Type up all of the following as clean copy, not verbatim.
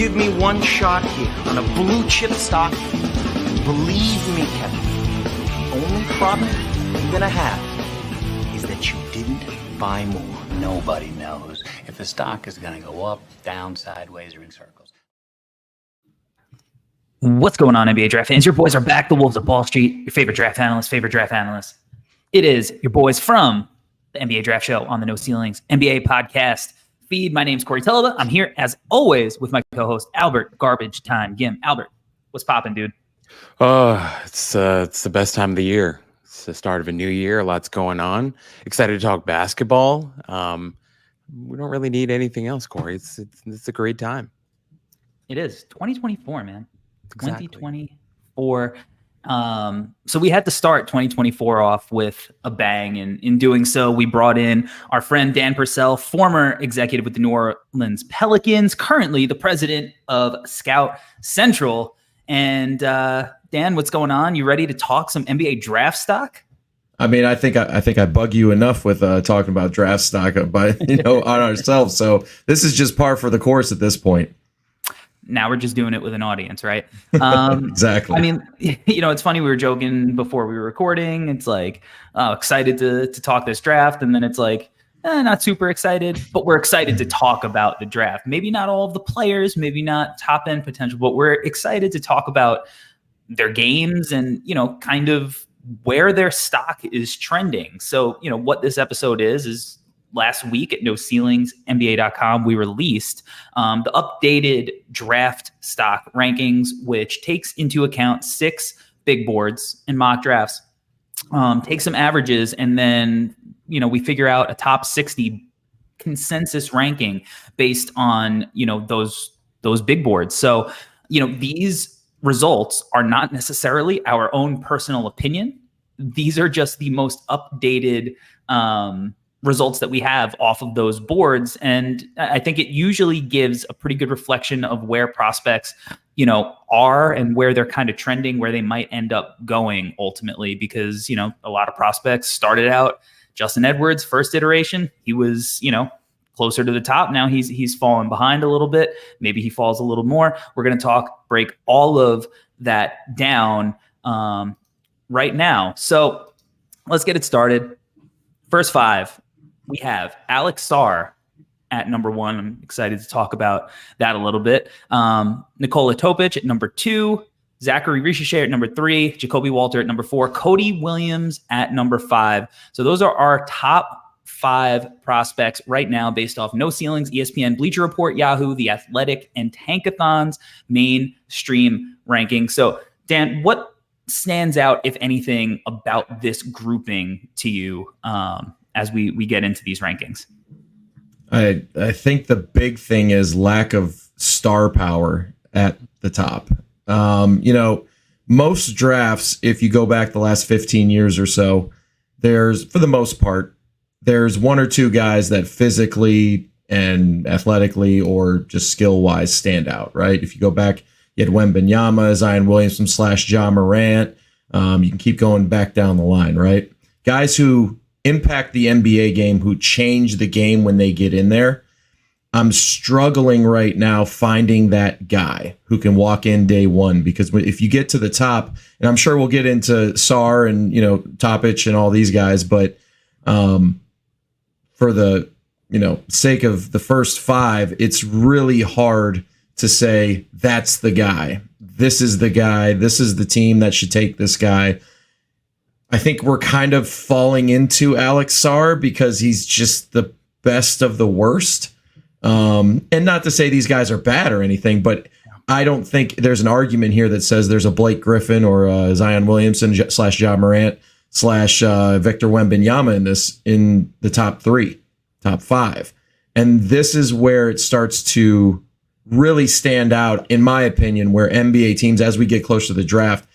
give me one shot here on a blue chip stock, believe me, Kevin, the only problem you're gonna have is that you didn't buy more. Nobody knows if the stock is going to go up, down, sideways, or in circles. What's going on, NBA draft fans? Your boys are back. The Wolves of Wall Street. Your favorite draft analyst. It is your boys from the NBA Draft Show on the No Ceilings NBA podcast feed. My name's Corey Teleba. I'm here, as always, with my co-host, Albert Garbage Time Gim. Albert, what's poppin', dude? It's the best time of the year. It's the start of a new year. Lots going on. Excited to talk basketball. We don't really need anything else, Corey. It's a great time. It is 2024, man. Exactly. 2024. So we had to start 2024 off with a bang, and in doing so, we brought in our friend Dan Purcell, former executive with the New Orleans Pelicans, currently the president of Scout Central. And Dan, what's going on? You ready to talk some NBA draft stock? I mean, I think I bug you enough with talking about draft stock, but on ourselves. So this is just par for the course at this point. Now we're just doing it with an audience, right? Exactly. I mean, it's funny. We were joking before we were recording. It's like, excited to talk this draft. And then it's like, not super excited, but we're excited to talk about the draft. Maybe not all of the players, maybe not top end potential, but we're excited to talk about their games and, kind of where their stock is trending. So, what this episode is last week at NoCeilingsNBA.com, we released the updated draft stock rankings, which takes into account 6 big boards and mock drafts, take some averages, and then, we figure out a top 60 consensus ranking based on, those big boards. So, these results are not necessarily our own personal opinion. These are just the most updated results that we have off of those boards. And I think it usually gives a pretty good reflection of where prospects, are and where they're kind of trending, where they might end up going ultimately, because, a lot of prospects started out Justin Edwards, first iteration. He was, closer to the top. Now he's fallen behind a little bit. Maybe he falls a little more. We're going to break all of that down right now. So let's get it started. First 5. We have Alex Sarr at number 1. I'm excited to talk about that a little bit. Nikola Topic at number 2. Zachary Richichet at number 3. Jacoby Walter at number 4. Cody Williams at number 5. So those are our top 5 prospects right now based off No Ceilings, ESPN, Bleacher Report, Yahoo, The Athletic, and Tankathon's mainstream ranking. So, Dan, what stands out, if anything, about this grouping to you as we get into these rankings? I think the big thing is lack of star power at the top. Most drafts, if you go back the last 15 years or so, for the most part, there's 1 or 2 guys that physically and athletically or just skill-wise stand out, right? If you go back, you had Wembanyama, Zion Williamson / Ja Morant. You can keep going back down the line, right? Guys who impact the NBA game, who change the game when they get in there. I'm struggling right now finding that guy who can walk in day one, because if you get to the top, and I'm sure we'll get into Sarr and, Topic and all these guys, but for the, sake of the first 5, it's really hard to say that's the guy. This is the guy. This is the team that should take this guy. I think we're kind of falling into Alex Sarr because he's just the best of the worst. And not to say these guys are bad or anything, but I don't think there's an argument here that says there's a Blake Griffin or a Zion Williamson / Ja Morant / Victor Wembanyama in the top 3, top 5. And this is where it starts to really stand out, in my opinion, where NBA teams, as we get closer to the draft,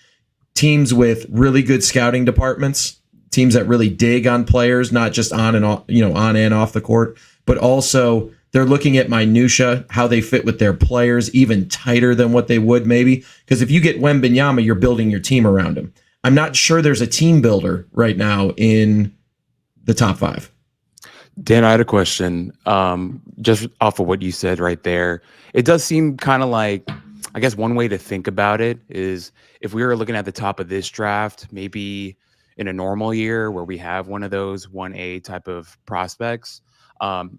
teams with really good scouting departments, teams that really dig on players, not just on and off the court, but also they're looking at minutia, how they fit with their players, even tighter than what they would maybe. Because if you get Wembanyama, you're building your team around him. I'm not sure there's a team builder right now in the top 5. Dan, I had a question. Just off of what you said right there, it does seem kind of like, I guess one way to think about it is if we were looking at the top of this draft, maybe in a normal year where we have one of those 1A type of prospects,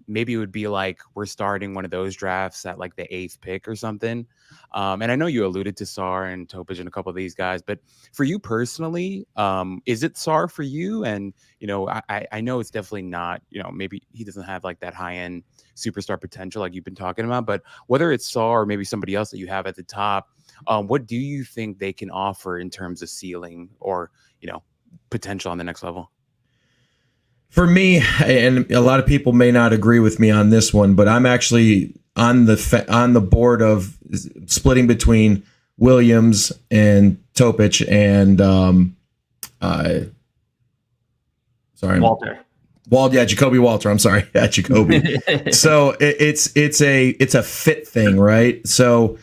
maybe it would be like we're starting one of those drafts at like the 8th pick or something. And I know you alluded to Sar and Topic and a couple of these guys, but for you personally, is it Sar for you? And I know it's definitely not, maybe he doesn't have like that high end superstar potential like you've been talking about, but whether it's Sar or maybe somebody else that you have at the top, what do you think they can offer in terms of ceiling or, potential on the next level? For me, and a lot of people may not agree with me on this one, but I'm actually on the board of splitting between Williams and Topic and Jacoby Walter. I'm sorry, Jacoby. So it's a fit thing, right? So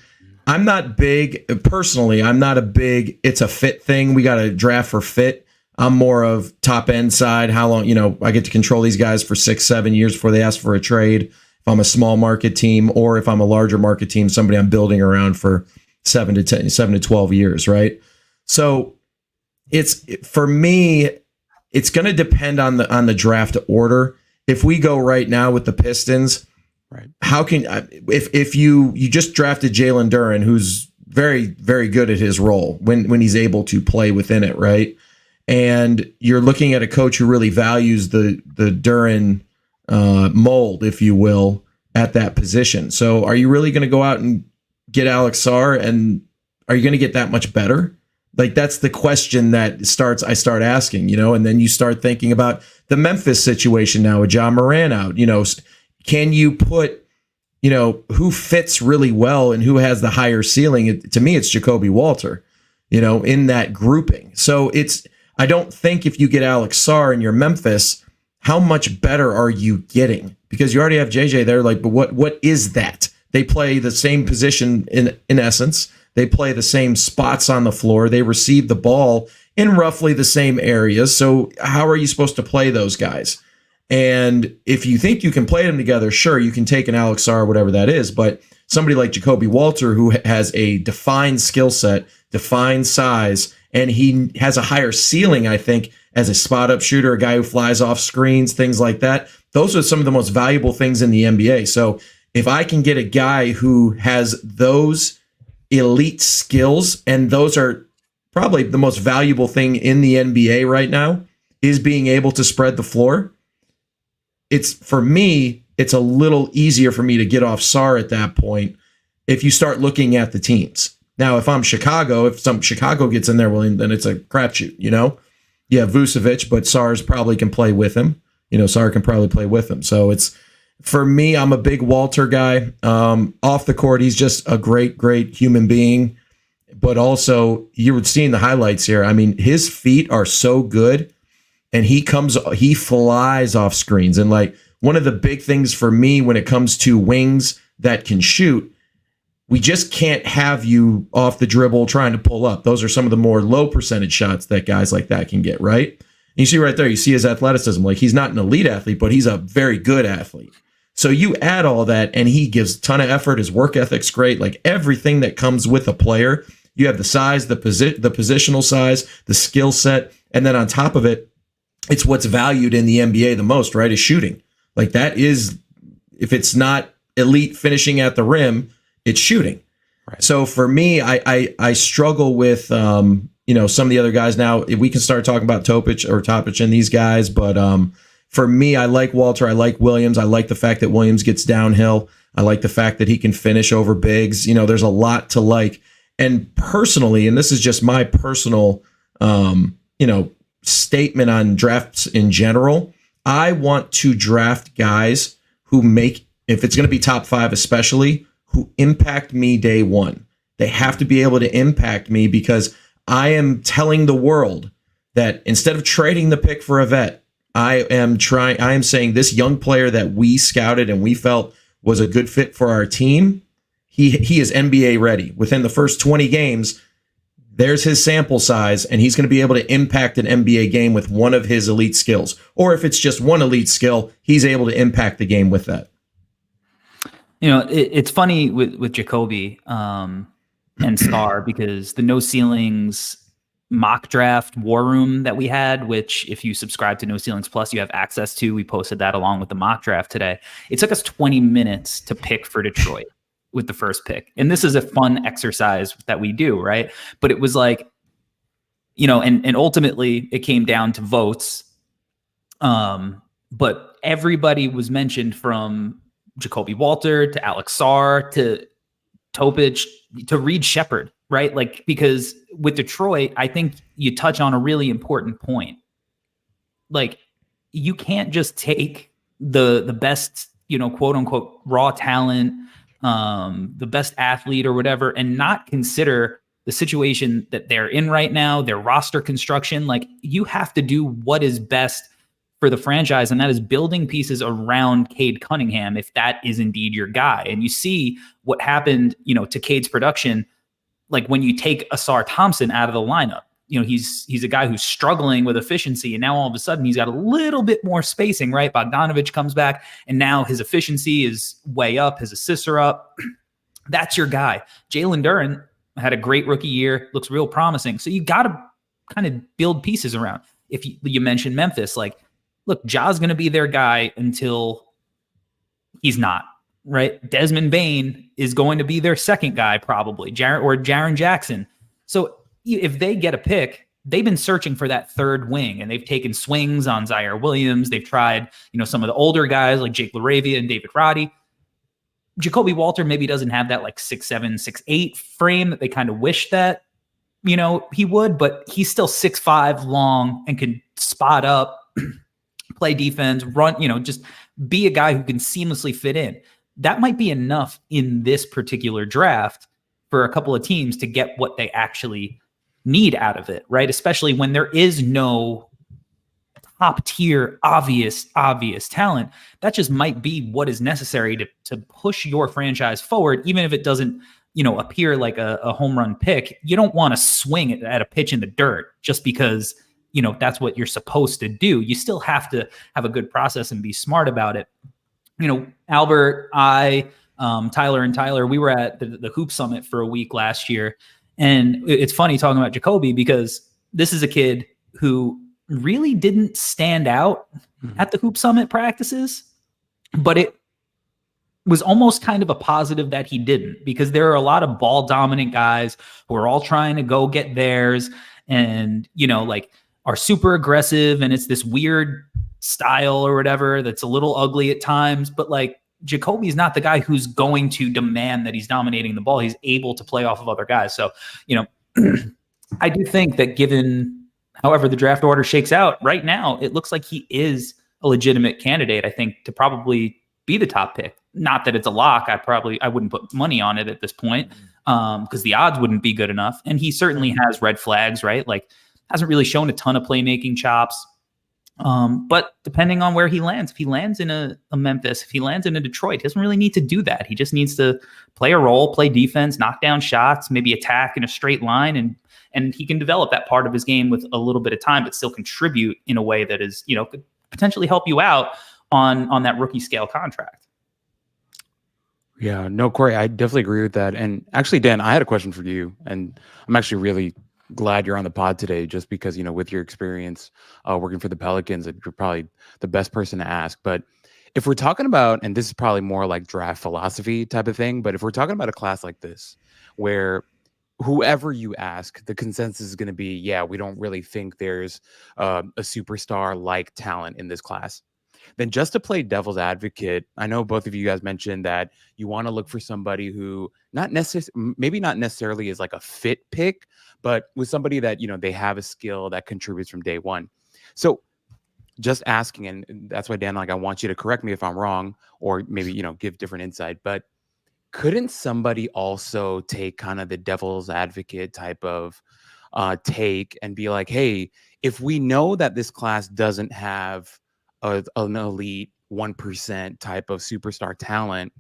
I'm not big personally. I'm not a big. It's a fit thing. We got to draft for fit. I'm more of top end side. How long, I get to control these guys for 6-7 years before they ask for a trade. If I'm a small market team, or if I'm a larger market team, somebody I'm building around for 7 to 12 years, right? So for me, it's going to depend on the draft order. If we go right now with the Pistons, right? How can if you just drafted Jalen Duren, who's very, very good at his role when he's able to play within it, right? And you're looking at a coach who really values the Duren mold, if you will, at that position. So are you really going to go out and get Alex Sarr, and are you going to get that much better? Like, that's the question that I start asking, and then you start thinking about the Memphis situation now with John Moran out. Can you put, who fits really well and who has the higher ceiling? To me, it's Jacoby Walter, in that grouping. So I don't think if you get Alex Sarr in your Memphis, how much better are you getting? Because you already have JJ there. Like, but what is that? They play the same position in essence. They play the same spots on the floor. They receive the ball in roughly the same areas. So how are you supposed to play those guys? And if you think you can play them together, sure, you can take an Alex Sarr, whatever that is. But somebody like Jacoby Walter, who has a defined skill set, defined size, and he has a higher ceiling, I think, as a spot-up shooter, a guy who flies off screens, things like that. Those are some of the most valuable things in the NBA. So if I can get a guy who has those elite skills, and those are probably the most valuable thing in the NBA right now, is being able to spread the floor. For me, it's a little easier for me to get off Sarr at that point if you start looking at the teams. Now, if I'm Chicago, if some Chicago gets in there, well, then it's a crapshoot, Yeah, Vucevic, but Sarr probably can play with him. Sarr can probably play with him. So for me, I'm a big Walter guy. Off the court, he's just a great, great human being. But also, you were seeing the highlights here. I mean, his feet are so good, and he flies off screens. And like, one of the big things for me when it comes to wings that can shoot, we just can't have you off the dribble trying to pull up. Those are some of the more low percentage shots that guys like that can get, right? And you see right there, you see his athleticism. Like, he's not an elite athlete, but he's a very good athlete. So you add all that, and he gives a ton of effort. His work ethic's great. Like, everything that comes with a player, you have the size, the positional size, the skill set, and then on top of it, it's what's valued in the NBA the most, right? Is shooting. Like, that is, if it's not elite finishing at the rim, it's shooting. Right. So for me, I struggle with some of the other guys. Now we can start talking about Topic and these guys, but for me, I like Walter. I like Williams. I like the fact that Williams gets downhill. I like the fact that he can finish over bigs. There's a lot to like. And personally, and this is just my personal statement on drafts in general, I want to draft guys who make, if it's going to be top 5 especially, who impact me day one. They have to be able to impact me, because I am telling the world that instead of trading the pick for a vet, I am saying this young player that we scouted and we felt was a good fit for our team, he is NBA ready. Within the first 20 games, There's his sample size, and he's going to be able to impact an NBA game with one of his elite skills. Or if it's just one elite skill, he's able to impact the game with that. You know, it's funny with Jacoby and Star, because the No Ceilings mock draft war room that we had, which if you subscribe to No Ceilings Plus, you have access to. We posted that along with the mock draft today. It took us 20 minutes to pick for Detroit with the first pick. And this is a fun exercise that we do, right? But it was like, you know, and ultimately it came down to votes. But everybody was mentioned, from Jacoby Walter to Alex Sarr to Topich to Reed Shepherd, right? Like, because with Detroit, I think you touch on a really important point. Like, you can't just take the best, you know, quote unquote raw talent, the best athlete or whatever, and not consider the situation that they're in right now, their roster construction. Like, you have to do what is best for the franchise, and that is building pieces around Cade Cunningham, if that is indeed your guy. And you see what happened, you know, to Cade's production, like when you take Asar Thompson out of the lineup. You know, he's a guy who's struggling with efficiency, and now all of a sudden he's got a little bit more spacing, right? Bogdanovich comes back, and now his efficiency is way up, his assists are up. That's your guy. Jalen Duren had a great rookie year, looks real promising. So you got to kind of build pieces around. If you mentioned Memphis, like, look, Ja's going to be their guy until he's not, right? Desmond Bane is going to be their second guy, probably, Jaren Jackson. So if they get a pick, they've been searching for that third wing, and they've taken swings on Zaire Williams. They've tried, you know, some of the older guys like Jake LaRavia and David Roddy. Jacoby Walter maybe doesn't have that like 6'7", 6'8" frame that they kind of wish that, you know, he would, but he's still 6'5" long and can spot up, play defense, run, you know, just be a guy who can seamlessly fit in. That might be enough in this particular draft for a couple of teams to get what they actually need out of it, right? Especially when there is no top tier, obvious talent. That just might be what is necessary to push your franchise forward, even if it doesn't, you know, appear like a home run pick. You don't want to swing at a pitch in the dirt just because, you know, that's what you're supposed to do. You still have to have a good process and be smart about it. You know, Albert, Tyler and Tyler, we were at the Hoop Summit for a week last year. And it's funny talking about Jacoby, because this is a kid who really didn't stand out at the Hoop Summit practices, but it was almost kind of a positive that he didn't, because there are a lot of ball dominant guys who are all trying to go get theirs and, you know, like are super aggressive, and it's this weird style or whatever that's a little ugly at times. But like, Jacoby's not the guy who's going to demand that he's dominating the ball. He's able to play off of other guys. So, you know, I do think that given however the draft order shakes out right now, it looks like he is a legitimate candidate, I think, to probably be the top pick. Not that it's a lock. I wouldn't put money on it at this point, because the odds wouldn't be good enough. And he certainly has red flags, right? Like, hasn't really shown a ton of playmaking chops. But depending on where he lands, if he lands in a Memphis, if he lands in a Detroit, he doesn't really need to do that. He just needs to play a role, play defense, knock down shots, maybe attack in a straight line, and he can develop that part of his game with a little bit of time, but still contribute in a way that is, you know, could potentially help you out on that rookie scale contract. Yeah, no, Corey, I definitely agree with that. And actually, Dan, I had a question for you, and I'm actually really glad you're on the pod today, just because, you know, with your experience working for the Pelicans, you're probably the best person to ask. But if we're talking about, and this is probably more like draft philosophy type of thing, but if we're talking about a class like this, where whoever you ask, the consensus is going to be, yeah, we don't really think there's a superstar like talent in this class. Then just to play devil's advocate, I know both of you guys mentioned that you want to look for somebody who maybe not necessarily is like a fit pick, but with somebody that, you know, they have a skill that contributes from day one. So just asking, and that's why, Dan, like, I want you to correct me if I'm wrong, or maybe, you know, give different insight, but couldn't somebody also take kind of the devil's advocate type of take and be like, hey, if we know that this class doesn't have an elite 1% type of superstar talent,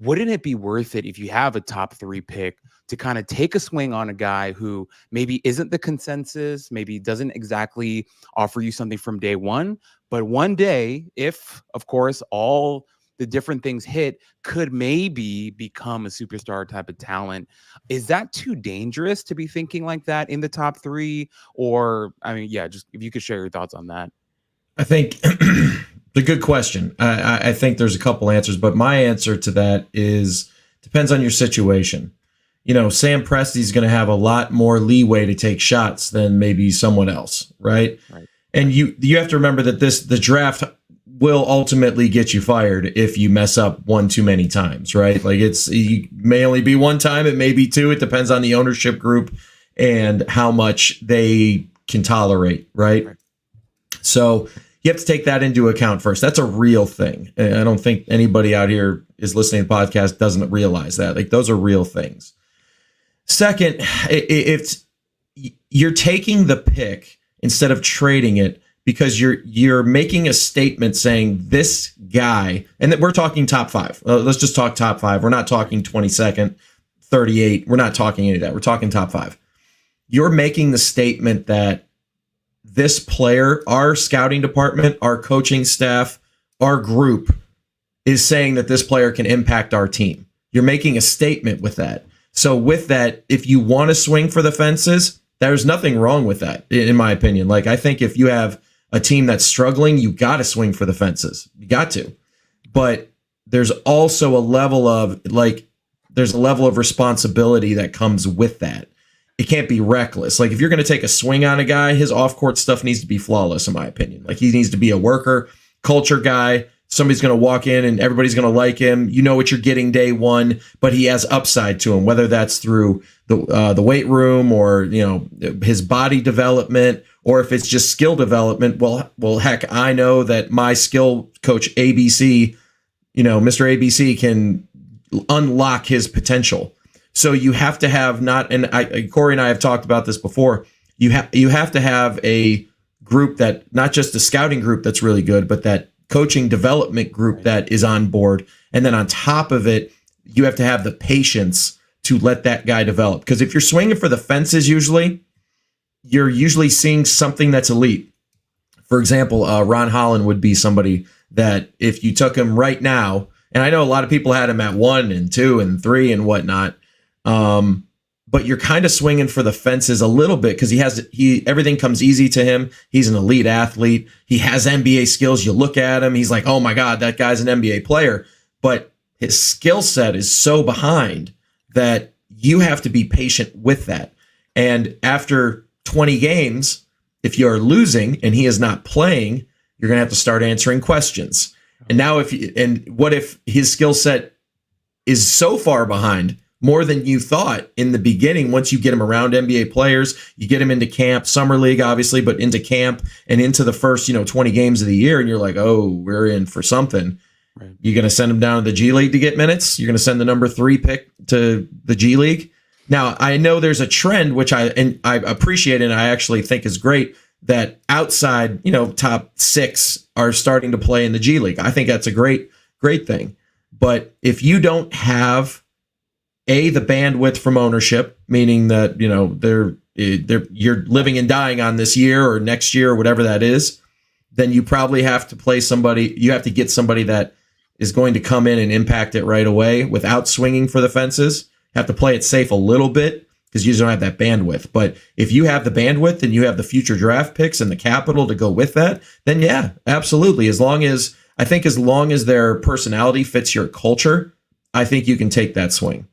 wouldn't it be worth it if you have a top 3 pick to kind of take a swing on a guy who maybe isn't the consensus, maybe doesn't exactly offer you something from day one, but one day, if of course all the different things hit, could maybe become a superstar type of talent? Is that too dangerous to be thinking like that in the top 3? Or, I mean, yeah, just if you could share your thoughts on that. I think the good question. I think there's a couple answers, but my answer to that is depends on your situation. Sam Presti's going to have a lot more leeway to take shots than maybe someone else, right? Right. And you have to remember that the draft will ultimately get you fired if you mess up one too many times, right? Like it may only be one time, it may be two. It depends on the ownership group and how much they can tolerate, right? So you have to take that into account first. That's a real thing. And I don't think anybody out here is listening to the podcast doesn't realize that. Like those are real things. Second, if you're taking the pick instead of trading it because you're making a statement saying this guy, and that we're talking top 5. Let's just talk top 5. We're not talking 22nd, 38. We're not talking any of that. We're talking top 5. You're making the statement that this player, our scouting department, our coaching staff, our group is saying that this player can impact our team. You're making a statement with that. So with that, if you want to swing for the fences, there's nothing wrong with that, in my opinion. Like, I think if you have a team that's struggling, you got to swing for the fences. You got to. But there's also a level of responsibility that comes with that. It can't be reckless. Like, if you're going to take a swing on a guy, his off-court stuff needs to be flawless, in my opinion. Like, he needs to be a worker, culture guy. Somebody's going to walk in and everybody's going to like him. You know what you're getting day one, but he has upside to him, whether that's through the weight room or, his body development, or if it's just skill development. Well, heck, I know that my skill coach, ABC, Mr. ABC can unlock his potential. So you have to have Corey and I have talked about this before. You have to have a group that, not just a scouting group that's really good, but that coaching development group that is on board. And then on top of it, you have to have the patience to let that guy develop. Because if you're swinging for the fences, you're usually seeing something that's elite. For example, Ron Holland would be somebody that if you took him right now, and I know a lot of people had him at 1 and 2 and 3 and whatnot, but you're kind of swinging for the fences a little bit because everything comes easy to him. He's an elite athlete. He has NBA skills. You look at him, he's like, oh my God, that guy's an NBA player. But his skill set is so behind that you have to be patient with that. And after 20 games, if you're losing and he is not playing, you're going to have to start answering questions. And now what if his skill set is so far behind, more than you thought in the beginning? Once you get him around NBA players, you get him into camp, summer league, obviously, but into camp and into the first, 20 games of the year. And you're like, oh, we're in for something. Right. You're going to send him down to the G League to get minutes. You're going to send the number 3 pick to the G League. Now, I know there's a trend, which I appreciate and I actually think is great, that outside, top 6 are starting to play in the G League. I think that's a great thing. But if you don't have the bandwidth from ownership, meaning that, you're living and dying on this year or next year or whatever that is, then you probably have to play somebody. You have to get somebody that is going to come in and impact it right away without swinging for the fences. You have to play it safe a little bit because you just don't have that bandwidth. But if you have the bandwidth and you have the future draft picks and the capital to go with that, then yeah, absolutely. As long as their personality fits your culture, I think you can take that swing.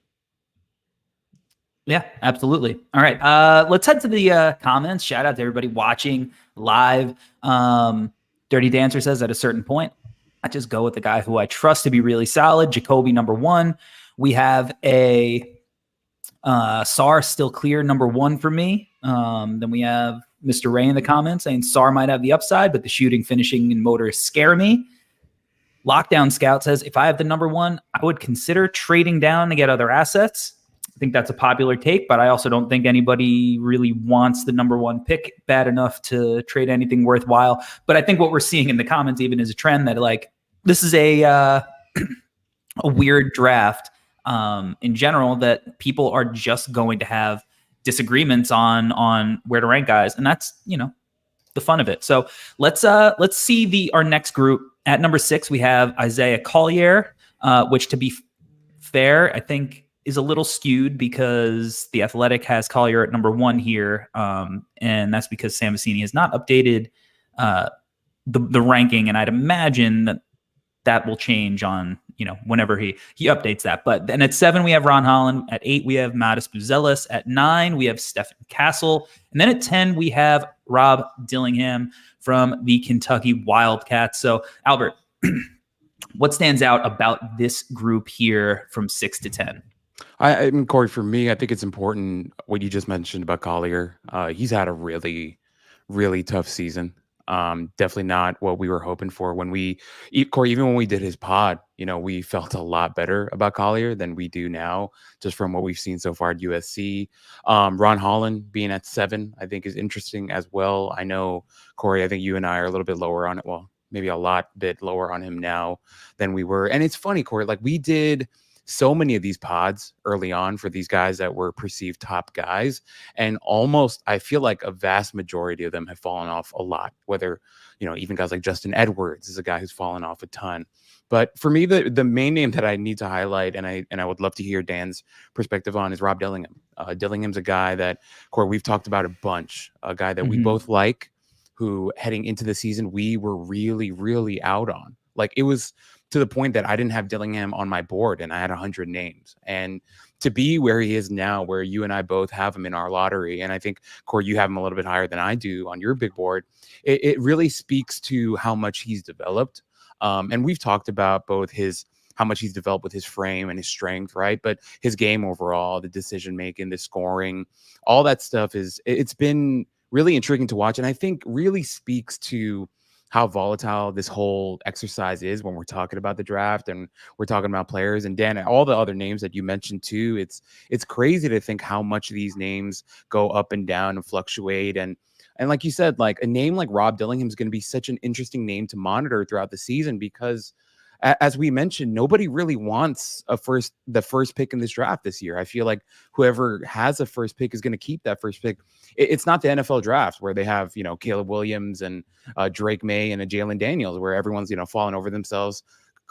Yeah, absolutely. All right. Let's head to the comments. Shout out to everybody watching live. Dirty Dancer says at a certain point, I just go with the guy who I trust to be really solid. Jacoby, number 1. We have a Sar still clear, number 1 for me. Then we have Mr. Ray in the comments saying Sar might have the upside, but the shooting, finishing, and motor scare me. Lockdown Scout says, if I have the number 1, I would consider trading down to get other assets. I think that's a popular take, but I also don't think anybody really wants the number 1 pick bad enough to trade anything worthwhile. But I think what we're seeing in the comments even is a trend that, like, this is a a weird draft in general, that people are just going to have disagreements on where to rank guys, and that's the fun of it. So let's see our next group. At number 6, we have Isaiah Collier, which, to be fair, I think is a little skewed because The Athletic has Collier at number 1 here, and that's because Sam Vecini has not updated the ranking, and I'd imagine that will change on whenever he updates that. But then at 7 we have Ron Holland, at 8 we have Mattis Buzelis, at 9 we have Stephen Castle, and then at 10 we have Rob Dillingham from the Kentucky Wildcats. So Albert, what stands out about this group here from 6 to 10? I mean, Corey, for me, I think it's important what you just mentioned about Collier. He's had a really, really tough season. Definitely not what we were hoping for Corey, even when we did his pod, we felt a lot better about Collier than we do now, just from what we've seen so far at USC. Ron Holland being at 7, I think is interesting as well. I know, Corey, I think you and I are a little bit lower on it. Well, maybe a bit lower on him now than we were. And it's funny, Corey, like we did so many of these pods early on for these guys that were perceived top guys, and almost I feel like a vast majority of them have fallen off a lot, whether even guys like Justin Edwards is a guy who's fallen off a ton. But for me, the main name that I need to highlight, and I would love to hear Dan's perspective on, is Rob Dillingham. Dillingham's a guy that, Corey, we've talked about a bunch, a guy that we both like, who heading into the season we were really, really out on. Like, it was to the point that I didn't have Dillingham on my board and I had 100 names. And to be where he is now, where you and I both have him in our lottery, and I think, Corey, you have him a little bit higher than I do on your big board, it really speaks to how much he's developed. And we've talked about both how much he's developed with his frame and his strength, right? But his game overall, the decision making, the scoring, all that stuff it's been really intriguing to watch. And I think really speaks to how volatile this whole exercise is when we're talking about the draft and we're talking about players. And Dan, all the other names that you mentioned too, it's crazy to think how much these names go up and down and fluctuate. And like you said, like a name like Rob Dillingham is going to be such an interesting name to monitor throughout the season, because as we mentioned, nobody really wants the first pick in this draft this year. I feel like whoever has a first pick is going to keep that first pick. It's not the NFL draft where they have, Caleb Williams and Drake May and a Jalen Daniels, where everyone's, falling over themselves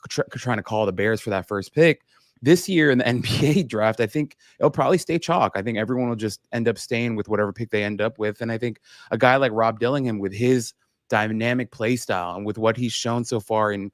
trying to call the Bears for that first pick. This year in the NBA draft, I think it'll probably stay chalk. I think everyone will just end up staying with whatever pick they end up with. And I think a guy like Rob Dillingham, with his dynamic play style and with what he's shown so far in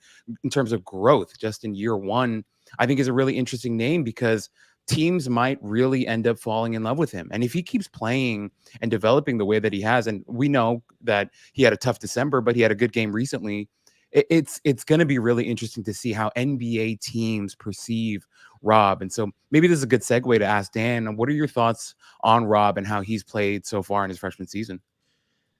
terms of growth just in year 1, I think is a really interesting name, because teams might really end up falling in love with him. And if he keeps playing and developing the way that he has, and we know that he had a tough December, but he had a good game recently, it's going to be really interesting to see how NBA teams perceive Rob. And so maybe this is a good segue to ask Dan, what are your thoughts on Rob and how he's played so far in his freshman season?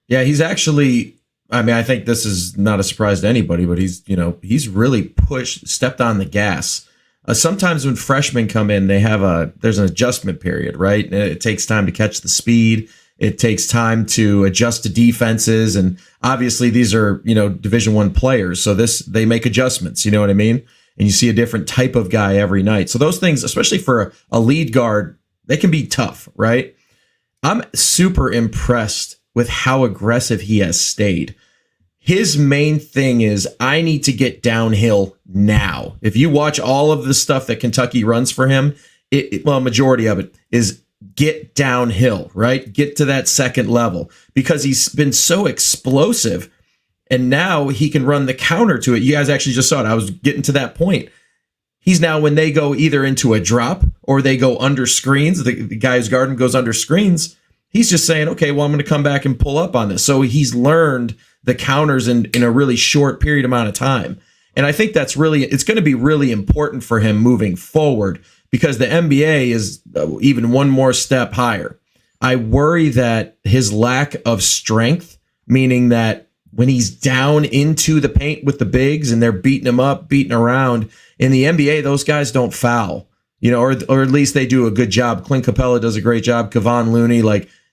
Yeah, he's actually, I think this is not a surprise to anybody, but he's really stepped on the gas. Sometimes when freshmen come in, there's an adjustment period, right? It takes time to catch the speed. It takes time to adjust to defenses. And obviously these are, Division I players. So they make adjustments, you know what I mean? And you see a different type of guy every night. So those things, especially for a lead guard, they can be tough, right? I'm super impressed with how aggressive he has stayed. His main thing is, I need to get downhill now. If you watch all of the stuff that Kentucky runs for him, majority of it is get downhill, right? Get to that second level, because he's been so explosive, and now he can run the counter to it. You guys actually just saw it. I was getting to that point. He's now, when they go either into a drop or they go under screens, the guy's guarding goes under screens, he's just saying, okay, well, I'm going to come back and pull up on this. So he's learned the counters in a really short period amount of time. And I think it's going to be really important for him moving forward, because the NBA is even one more step higher. I worry that his lack of strength, meaning that when he's down into the paint with the bigs and they're beating him up, beating around, in the NBA, those guys don't foul, or at least they do a good job. Clint Capella does a great job. Kevon Looney,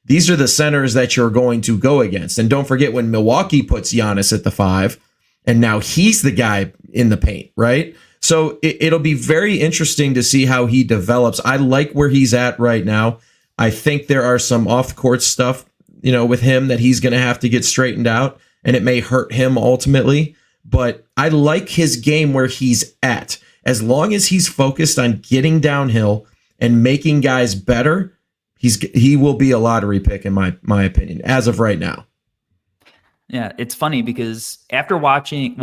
these are the centers that you're going to go against. And don't forget when Milwaukee puts Giannis at the 5, and now he's the guy in the paint, right? So it'll be very interesting to see how he develops. I like where he's at right now. I think there are some off-court stuff, with him that he's going to have to get straightened out, and it may hurt him ultimately. But I like his game where he's at. As long as he's focused on getting downhill and making guys better, he will be a lottery pick in my opinion as of right now. Yeah, it's funny because after watching,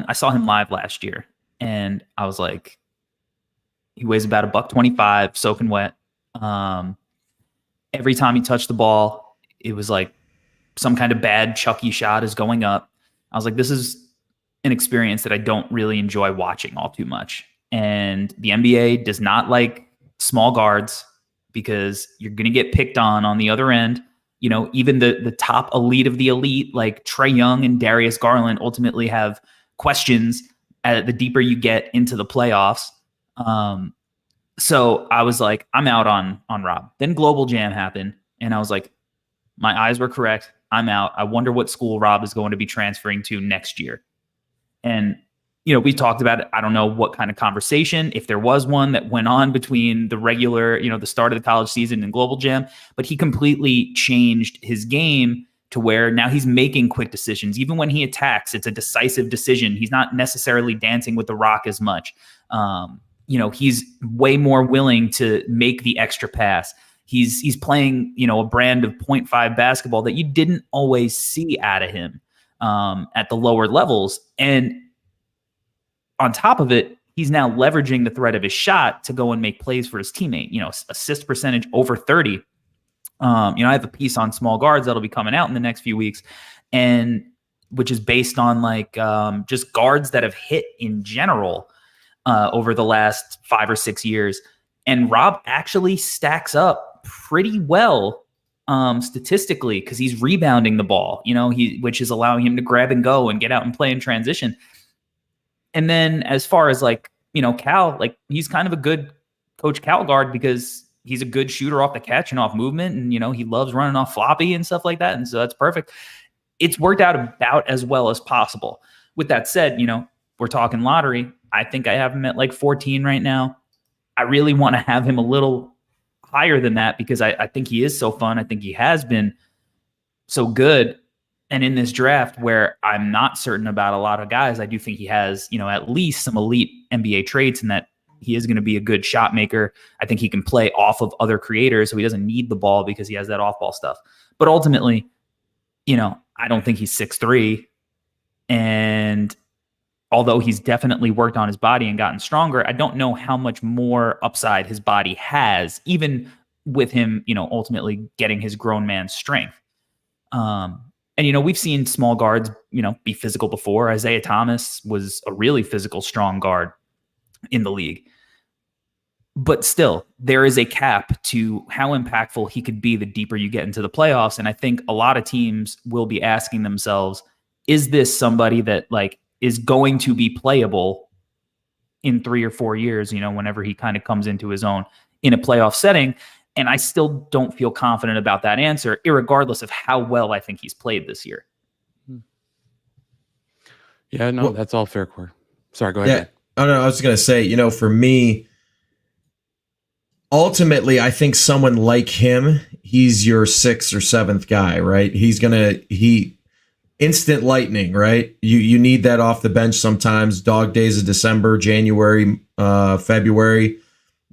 I saw him live last year, and I was like, he weighs about $125, soaking wet. Every time he touched the ball, it was like some kind of bad Chucky shot is going up. I was like, this is an experience that I don't really enjoy watching all too much. And the NBA does not like small guards because you're going to get picked on the other end. Even the top elite of the elite, like Trae Young and Darius Garland, ultimately have questions the deeper you get into the playoffs. So I was like, I'm out on Rob. Then Global Jam happened, and I was like, my eyes were correct. I'm out. I wonder what school Rob is going to be transferring to next year. And, we talked about it. I don't know what kind of conversation, if there was one, that went on between the regular, the start of the college season and Global Jam, but he completely changed his game to where now he's making quick decisions. Even when he attacks, it's a decisive decision. He's not necessarily dancing with the rock as much. He's way more willing to make the extra pass. He's playing, a brand of 0.5 basketball that you didn't always see out of him at the lower levels. And on top of it, he's now leveraging the threat of his shot to go and make plays for his teammate. Assist percentage over 30. I have a piece on small guards that'll be coming out in the next few weeks, and which is based on just guards that have hit in general over the last 5 or 6 years. And Rob actually stacks up pretty well statistically because he's rebounding the ball, which is allowing him to grab and go and get out and play in transition. And then as far as Cal, he's kind of a good Coach Cal guard because he's a good shooter off the catch and off movement. And, he loves running off floppy and stuff like that. And so that's perfect. It's worked out about as well as possible. With that said, we're talking lottery. I think I have him at 14 right now. I really want to have him a little higher than that because I think he is so fun. I think he has been so good. And in this draft where I'm not certain about a lot of guys, I do think he has, at least some elite NBA traits in that he is going to be a good shot maker. I think he can play off of other creators, so he doesn't need the ball because he has that off-ball stuff. But ultimately, I don't think he's 6'3". And although he's definitely worked on his body and gotten stronger, I don't know how much more upside his body has, even with him, ultimately getting his grown man strength. And, we've seen small guards, be physical before. Isaiah Thomas was a really physical, strong guard in the league. But still, there is a cap to how impactful he could be the deeper you get into the playoffs. And I think a lot of teams will be asking themselves, is this somebody that is going to be playable in 3 or 4 years, whenever he kind of comes into his own in a playoff setting? And I still don't feel confident about that answer, irregardless of how well I think he's played this year. Yeah, no, that's all fair, Corey. Sorry, go ahead. Yeah. Oh, no, I was going to say, for me, ultimately, I think someone like him, he's your 6th or 7th guy, right? Instant lightning, right? You need that off the bench sometimes. Dog days of December, January, February.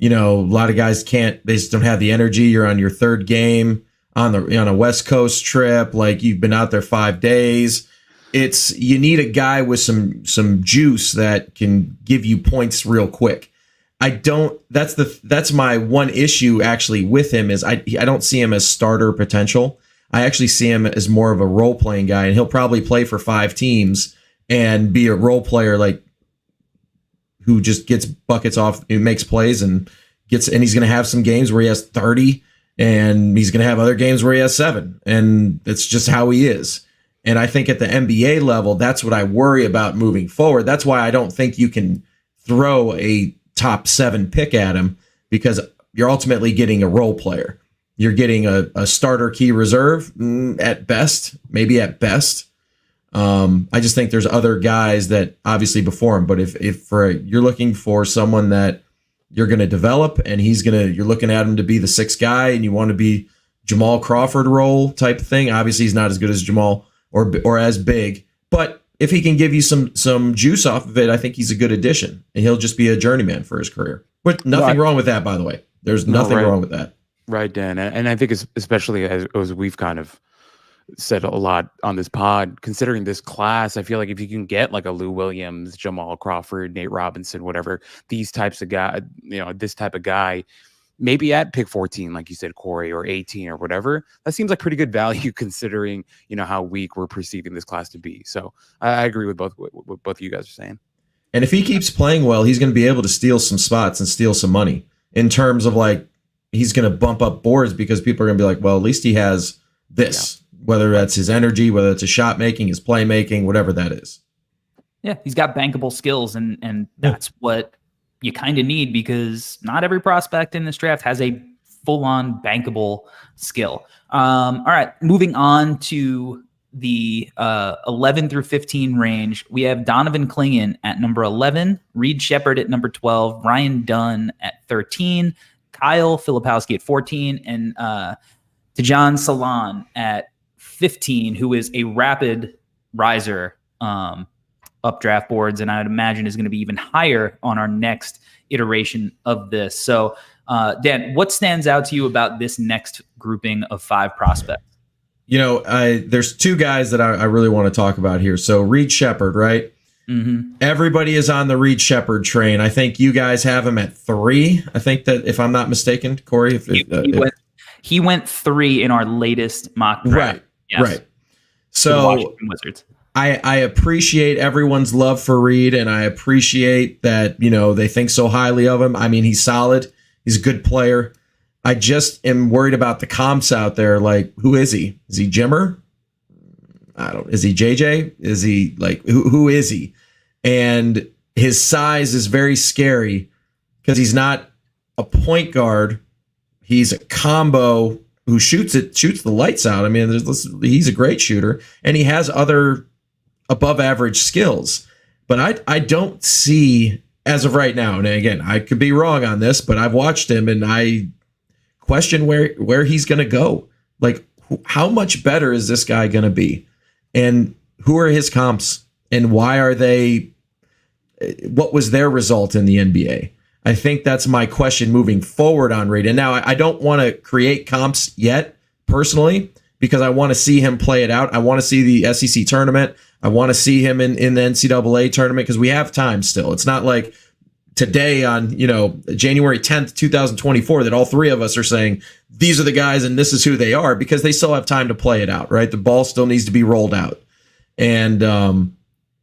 A lot of guys they just don't have the energy. You're on your 3rd game on a West Coast trip. You've been out there 5 days. You need a guy with some juice that can give you points real quick. That's my one issue actually with him is I don't see him as starter potential. I actually see him as more of a role playing guy, and he'll probably play for 5 teams and be a role player who just gets buckets off, who makes plays and he's going to have some games where he has 30 and he's going to have other games where he has 7. And it's just how he is. And I think at the NBA level, that's what I worry about moving forward. That's why I don't think you can throw a top 7 pick at him, because you're ultimately getting a role player. You're getting a starter key reserve at best, maybe at best. I just think there's other guys that obviously before him, but if you're looking for someone that you're going to develop and you're looking at him to be the sixth guy and you want to be Jamal Crawford role type of thing. Obviously he's not as good as Jamal or as big, but if he can give you some juice off of it, I think he's a good addition and he'll just be a journeyman for his career. But nothing wrong with that, by the way. There's nothing wrong with that. Right, Dan. And I think especially as we've kind of said a lot on this pod, considering this class, I feel like if you can get like a Lou Williams, Jamal Crawford, Nate Robinson, whatever, these types of guys, this type of guy, maybe at pick 14, like you said, Corey, or 18 or whatever, that seems like pretty good value considering, how weak we're perceiving this class to be. So I agree with what both of you guys are saying. And if he keeps playing well, he's going to be able to steal some spots and steal some money in terms of like, he's going to bump up boards because people are going to be like, well, at least he has this, whether that's his energy, whether it's his shot making, his playmaking, whatever that is. Yeah, he's got bankable skills, and that's what you kind of need because not every prospect in this draft has a full-on bankable skill. All right, moving on to the 11 through 15 range, we have Donovan Clingan at number 11, Reed Shepherd at number 12, Ryan Dunn at 13, Kyle Filipowski at 14, and Tajan Salan at 15, who is a rapid riser up draft boards, and I would imagine is going to be even higher on our next iteration of this. So, Dan, what stands out to you about this next grouping of 5 prospects? There's 2 guys that I really want to talk about here. So Reed Shepherd, right? Mm-hmm. Everybody is on the Reed Shepherd train. I think you guys have him at 3. I think that if I'm not mistaken, Corey, he went 3 in our latest mock draft. Right. Yes. Right. So Washington Wizards. I appreciate everyone's love for Reed, and I appreciate that, they think so highly of him. I mean, he's solid. He's a good player. I just am worried about the comps out there. Like, who is he? Is he Jimmer? Is he JJ? Is he who is he? And his size is very scary because he's not a point guard. He's a combo who shoots the lights out. I mean, he's a great shooter and he has other above average skills, but I don't see as of right now. And again, I could be wrong on this, but I've watched him and I question where he's going to go. Like, how much better is this guy going to be? And who are his comps and why are they, what was their result in the NBA? I think that's my question moving forward on Reed. And now I don't want to create comps yet personally, because I want to see him play it out. I want to see the SEC tournament. I want to see him in the NCAA tournament because we have time still. It's not like today on, January 10th, 2024 that all 3 of us are saying these are the guys and this is who they are, because they still have time to play it out, right? The ball still needs to be rolled out. And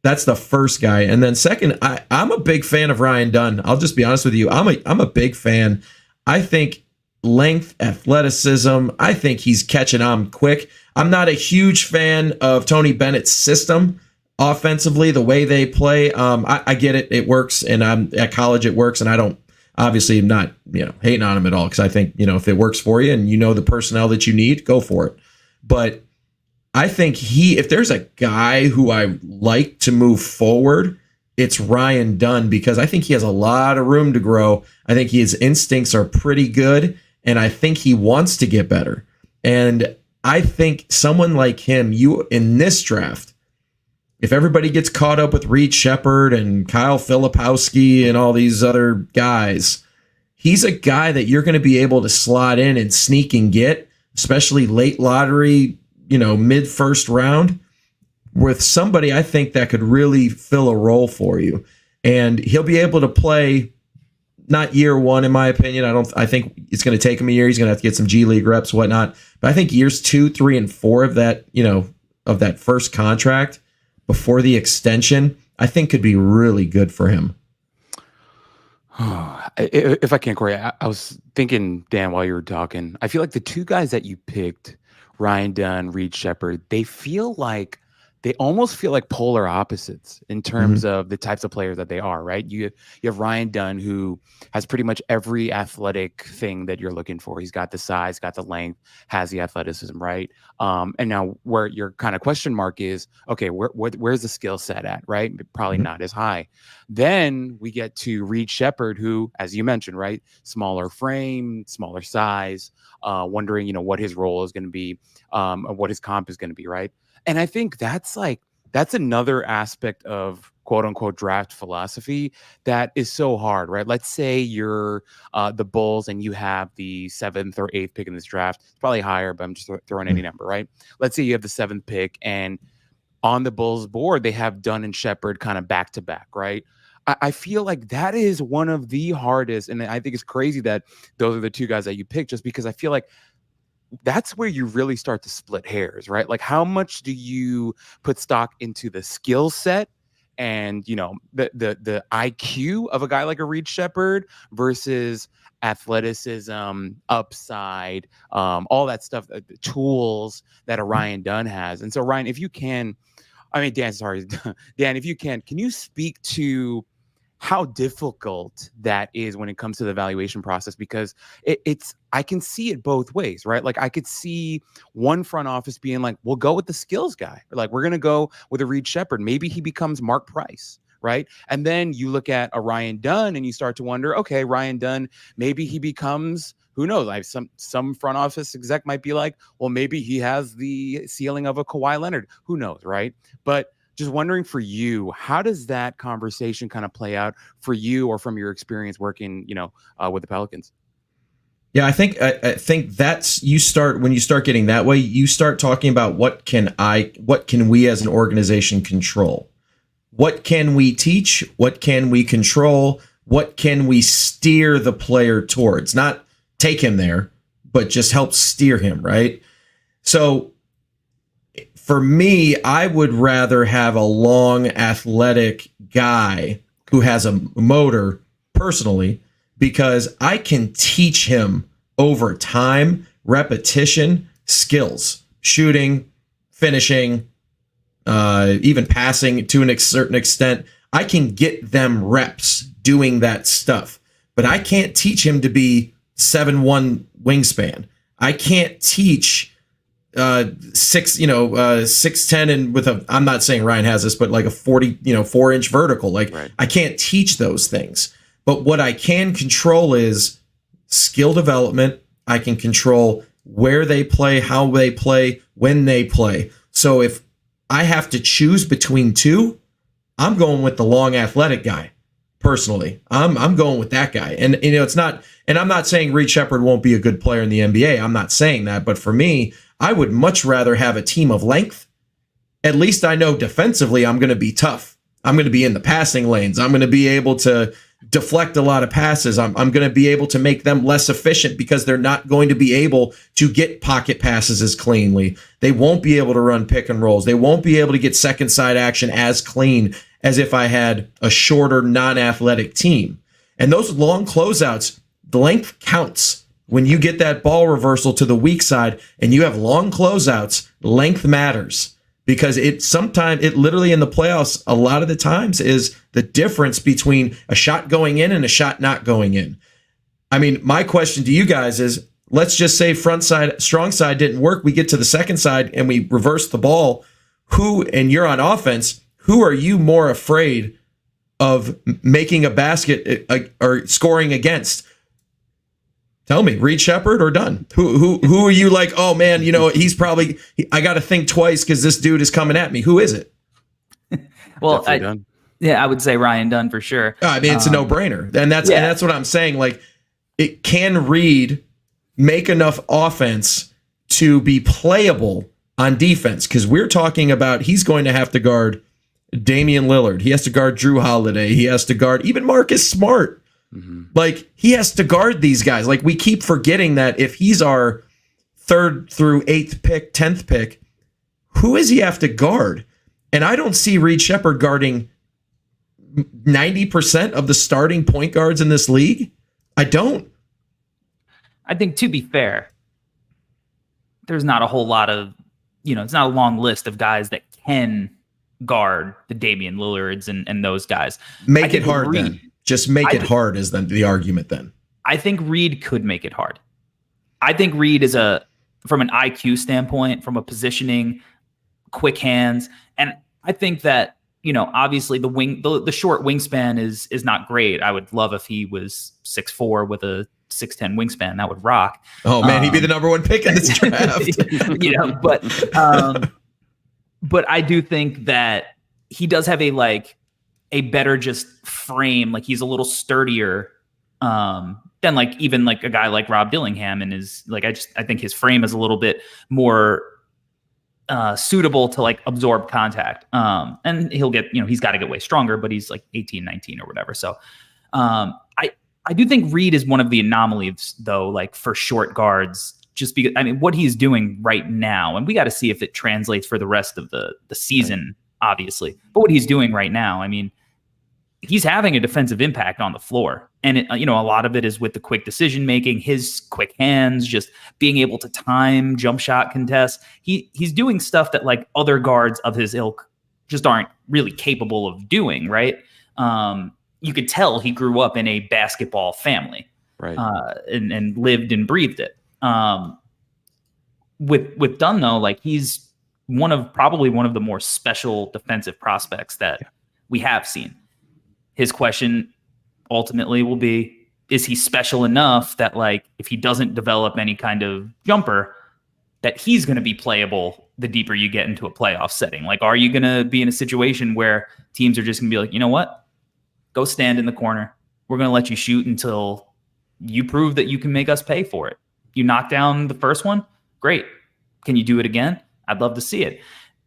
that's the first guy. And then second, I'm a big fan of Ryan Dunn. I'll just be honest with you. I'm a big fan. I think length, athleticism, I think he's catching on quick. I'm not a huge fan of Tony Bennett's system offensively, the way they play. I get it. It works. And at college it works. And I don't, obviously I'm not, hating on him at all. Cause I think, if it works for you and the personnel that you need, go for it. But I think if there's a guy who I like to move forward, it's Ryan Dunn, because I think he has a lot of room to grow. I think his instincts are pretty good, and I think he wants to get better. And I think someone like him, in this draft, if everybody gets caught up with Reed Shepherd and Kyle Filipowski and all these other guys, he's a guy that you're going to be able to slot in and sneak and get, especially late lottery, mid first round, with somebody I think that could really fill a role for you. And he'll be able to play, not year 1, in my opinion. I think it's going to take him a year. He's going to have to get some G League reps, whatnot. But I think years 2, 3, and 4 of that, of that first contract before the extension, I think could be really good for him. If I can, Corey, I was thinking, Dan, while you were talking, I feel like the 2 guys that you picked, Ryan Dunn, Reed Shepherd, they feel like they almost feel like polar opposites in terms of the types of players that they are, right? You have Ryan Dunn, who has pretty much every athletic thing that you're looking for. He's got the size, got the length, has the athleticism, right? And now where your kind of question mark is, okay, where's the skill set at, right? Probably not as high. Then we get to Reed Shepherd, who, as you mentioned, right, smaller frame, smaller size, wondering, what his role is going to be, what his comp is going to be, right? And I think that's another aspect of quote unquote draft philosophy that is so hard, right? Let's say you're the Bulls and you have the 7th or 8th pick in this draft. It's probably higher, but I'm just throwing any number, right? Let's say you have the 7th pick, and on the Bulls board, they have Dunn and Shepherd kind of back to back, right? I feel like that is one of the hardest, and I think it's crazy that those are the two guys that you pick, just because I feel like that's where you really start to split hairs, right? Like, how much do you put stock into the skill set and, the IQ of a guy like a Reed Shepherd versus athleticism, upside, all that stuff, the tools that a Ryan Dunn has. And so, Ryan, if you can, Dan, sorry, Dan, if you can you speak to how difficult that is when it comes to the evaluation process? Because I can see it both ways, right? Like, I could see one front office being like, we'll go with the skills guy. Or like, we're going to go with a Reed Shepherd. Maybe he becomes Mark Price, right? And then you look at a Ryan Dunn and you start to wonder, okay, Ryan Dunn, maybe he becomes, who knows? Like some front office exec might be like, well, maybe he has the ceiling of a Kawhi Leonard. Who knows, right? But just wondering for you, how does that conversation kind of play out for you, or from your experience working, with the Pelicans? Yeah, I think that's when you start getting that way, you start talking about what can we as an organization control? What can we teach? What can we control? What can we steer the player towards? Not take him there, but just help steer him, right? So for me, I would rather have a long, athletic guy who has a motor personally, because I can teach him over time, repetition, skills, shooting, finishing, even passing to a certain extent. I can get them reps doing that stuff, but I can't teach him to be 7'1" wingspan. I can't teach 6'10" and with I'm not saying Ryan has this, but like a 4-inch vertical. Like, right. I can't teach those things. But what I can control is skill development. I can control where they play, how they play, when they play. So if I have to choose between two, I'm going with the long athletic guy. Personally, I'm going with that guy. And it's not, and I'm not saying Reed Shepherd won't be a good player in the NBA. I'm not saying that, but for me, I would much rather have a team of length. At least I know defensively I'm going to be tough. I'm going to be in the passing lanes. I'm going to be able to deflect a lot of passes. I'm going to be able to make them less efficient because they're not going to be able to get pocket passes as cleanly. They won't be able to run pick and rolls. They won't be able to get second side action as clean as if I had a shorter, non-athletic team. And those long closeouts, the length counts. When you get that ball reversal to the weak side and you have long closeouts, length matters, because it literally in the playoffs, a lot of the times is the difference between a shot going in and a shot not going in. I mean, my question to you guys is, let's just say front side, strong side didn't work. We get to the second side and we reverse the ball. And you're on offense, who are you more afraid of making a basket or scoring against? Tell me, Reed Shepherd or Dunn? Who are you like, oh man, he's probably, I got to think twice because this dude is coming at me. Who is it? Well, I would say Ryan Dunn for sure. I mean, it's a no-brainer. And that's what I'm saying. Like, it can Reed make enough offense to be playable on defense? Because we're talking about he's going to have to guard Damian Lillard. He has to guard Drew Holiday. He has to guard even Marcus Smart. Mm-hmm. Like, he has to guard these guys. Like, we keep forgetting that if he's our 3rd through 8th pick, 10th pick, who does he have to guard? And I don't see Reed Shepherd guarding 90% of the starting point guards in this league. I don't. I think, to be fair, there's not a whole lot of, it's not a long list of guys that can guard the Damian Lillards and those guys. Make it hard then. Just make it hard is then the argument then. I think Reed could make it hard. I think Reed is from an IQ standpoint, from a positioning, quick hands. And I think that, obviously the short wingspan is not great. I would love if he was 6'4" with a 6'10" wingspan. That would rock. Oh man, he'd be the number one pick in this draft. But I do think that he does have a better just frame. Like he's a little sturdier than even a guy like Rob Dillingham, and I think his frame is a little bit more suitable to absorb contact. And he'll get, he's got to get way stronger, but he's 18, 19 or whatever. So I do think Reed is one of the anomalies though, for short guards, just because, what he's doing right now, and we got to see if it translates for the rest of the season, obviously, but what he's doing right now, he's having a defensive impact on the floor. And a lot of it is with the quick decision making, his quick hands, just being able to time jump shot contests. He's doing stuff that other guards of his ilk just aren't really capable of doing, right? You could tell he grew up in a basketball family, right? And lived and breathed it. With Dunn though, he's probably one of the more special defensive prospects that we have seen. His question ultimately will be, is he special enough that if he doesn't develop any kind of jumper, that he's going to be playable the deeper you get into a playoff setting? Are you going to be in a situation where teams are just going to be like, you know what? Go stand in the corner. We're going to let you shoot until you prove that you can make us pay for it. You knock down the first one. Great. Can you do it again? I'd love to see it.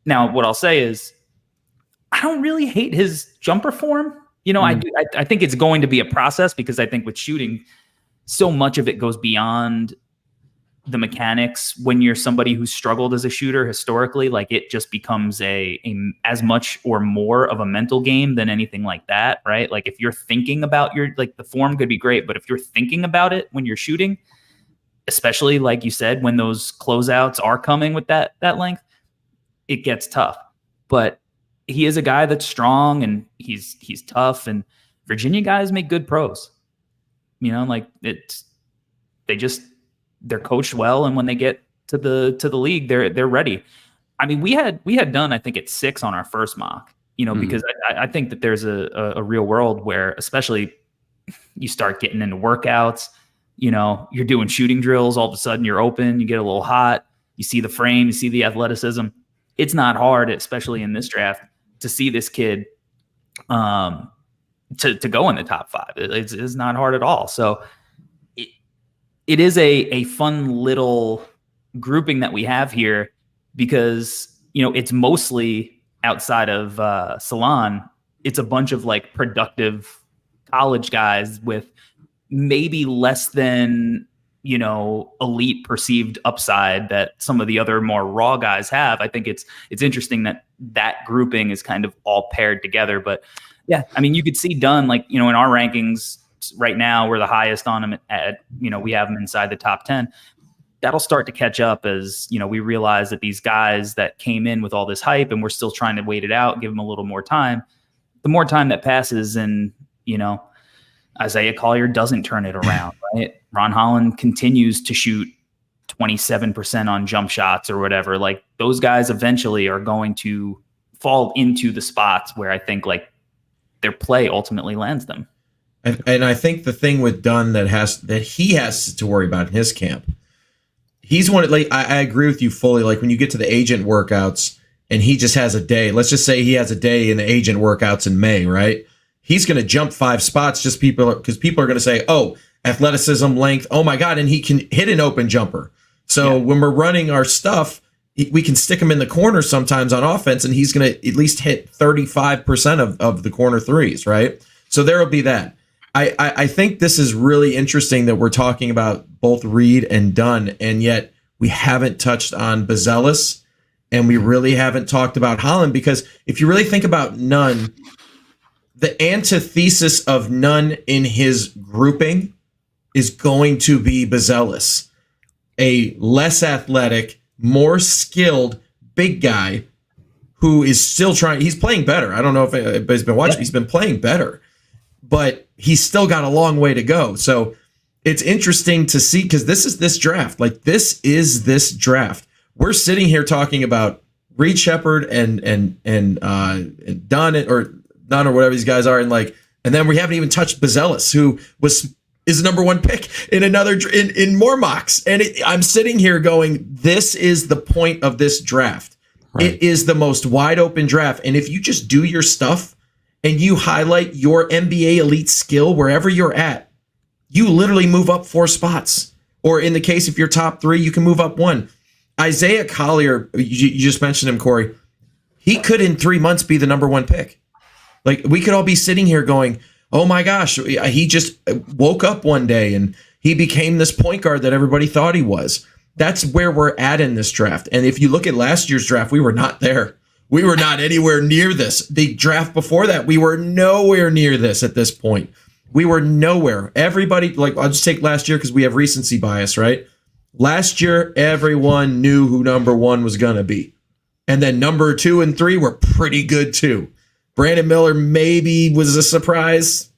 Now, what I'll say is I don't really hate his jumper form. I think it's going to be a process, because I think with shooting, so much of it goes beyond the mechanics. When you're somebody who's struggled as a shooter historically, it just becomes a as much or more of a mental game than anything like that, right? If you're thinking about the form could be great, but if you're thinking about it when you're shooting, especially like you said, when those closeouts are coming with that length, it gets tough. But he is a guy that's strong and he's tough, and Virginia guys make good pros. They're coached well, and when they get to the league, they're ready. We had done, I think, at 6 on our first mock, because I think that there's a real world where, especially you start getting into workouts, you're doing shooting drills, all of a sudden you're open, you get a little hot, you see the frame, you see the athleticism. It's not hard, especially in this draft, to see this kid to go in the top 5. It's not hard at all. So it is a fun little grouping that we have here, because it's mostly outside of Salon. It's a bunch of productive college guys with maybe less than elite perceived upside that some of the other more raw guys have. I think it's interesting that grouping is kind of all paired together. But yeah, you could see Dunn, in our rankings right now, we're the highest on him at we have him inside the top 10. That'll start to catch up as, we realize that these guys that came in with all this hype and we're still trying to wait it out, give them a little more time. The more time that passes and, Isaiah Collier doesn't turn it around, right? Ron Holland continues to shoot 27% on jump shots or whatever. Those guys eventually are going to fall into the spots where I think their play ultimately lands them. And I think the thing with Dunn that he has to worry about in his camp, he's one. I agree with you fully. When you get to the agent workouts and he just has a day, let's just say he has a day in the agent workouts in May, right? He's going to jump 5 spots because people are going to say, oh, athleticism, length, oh my God, and he can hit an open jumper. So when we're running our stuff, we can stick him in the corner sometimes on offense, and he's going to at least hit 35% of the corner threes, right? So there will be that. I think this is really interesting that we're talking about both Reed and Dunn, and yet we haven't touched on Bazelis, and we really haven't talked about Holland, because if you really think about Nunn, the antithesis of Nunn in his grouping is going to be Bazelis, a less athletic, more skilled big guy who is still trying. He's playing better. I don't know if anybody's been watching. He's been playing better, but he's still got a long way to go. So it's interesting to see, because this is this draft. Like, this is this draft. We're sitting here talking about Reed Shepherd and Dunn or whatever these guys are, and then we haven't even touched Bazelis, who is the number one pick in more mocks. And I'm sitting here going, this is the point of this draft. Right. It is the most wide open draft. And if you just do your stuff and you highlight your NBA elite skill wherever you're at, you literally move up 4 spots. Or in the case, if you're top 3, you can move up 1. Isaiah Collier, you just mentioned him, Corey. He could in 3 months be the number 1 pick. Like, we could all be sitting here going, oh my gosh, he just woke up one day and he became this point guard that everybody thought he was. That's where we're at in this draft. And if you look at last year's draft, we were not there. We were not anywhere near this. The draft before that, we were nowhere near this at this point. We were nowhere. Everybody, like, I'll just take last year because we have recency bias, right? Last year, everyone knew who number 1 was going to be. And then number 2 and 3 were pretty good too. Brandon Miller maybe was a surprise.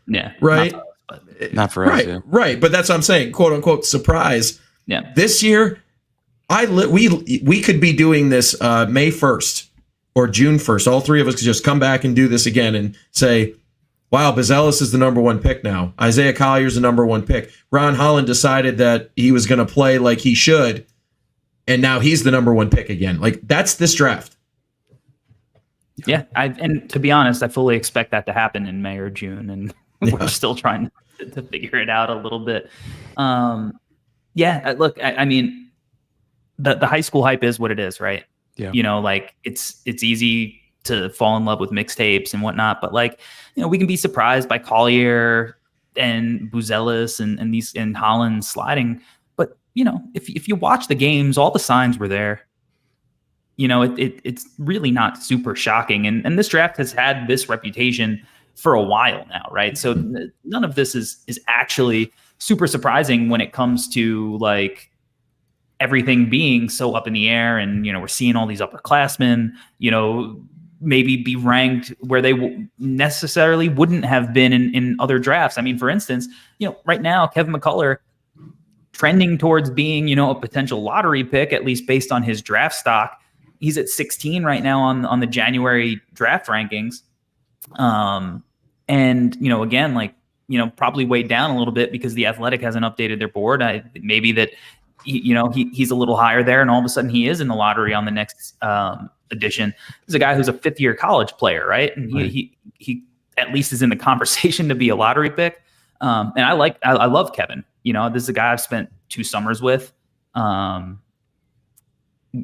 Yeah. Right? Not for us. Right. Yeah. Right. But that's what I'm saying, quote unquote, surprise. Yeah. This year, we could be doing this May 1st or June 1st. All 3 of us could just come back and do this again and say, wow, Bazelis is the number 1 pick now. Isaiah Collier's the number 1 pick. Ron Holland decided that he was going to play like he should, and now he's the number 1 pick again. Like, that's this draft. Yeah, and to be honest, I fully expect that to happen in May or June, and we're still trying to figure it out a little bit. Look, I mean, the high school hype is what it is, right? Yeah. You know, like, it's easy to fall in love with mixtapes and whatnot, but, like, you know, we can be surprised by Collier and Buzelis and Holland sliding. But, you know, if you watch the games, all the signs were there. You know, it's really not super shocking. And this draft has had this reputation for a while now, right? So none of this is actually super surprising when it comes to, like, everything being so up in the air. And, you know, we're seeing all these upperclassmen, you know, maybe be ranked where they necessarily wouldn't have been in other drafts. I mean, for instance, you know, right now, Kevin McCullough trending towards being, you know, a potential lottery pick, at least based on his draft stock. He's at 16 right now on the January draft rankings. And, you know, again, like, you know, probably weighed down a little bit because the Athletic hasn't updated their board. Maybe that, he's a little higher there, and all of a sudden he is in the lottery on the next edition. He's a guy who's a 5th-year college player, right? And he at least is in the conversation to be a lottery pick. And I love Kevin. You know, this is a guy I've spent 2 summers with.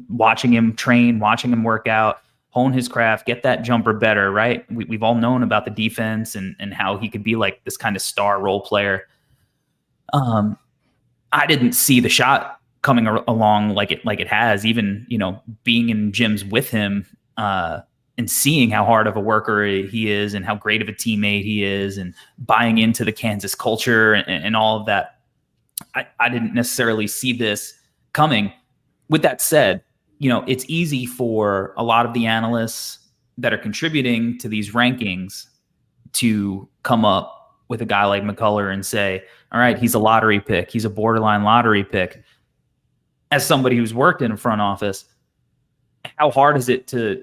Watching him train, watching him work out, hone his craft, get that jumper better, right? We've all known about the defense and how he could be like this kind of star role player. I didn't see the shot coming along like it has, even, you know, being in gyms with him and seeing how hard of a worker he is and how great of a teammate he is and buying into the Kansas culture and all of that. I didn't necessarily see this coming. With that said, you know, it's easy for a lot of the analysts that are contributing to these rankings to come up with a guy like McCullough and say, all right, he's a lottery pick. He's a borderline lottery pick. As somebody who's worked in a front office, how hard is it to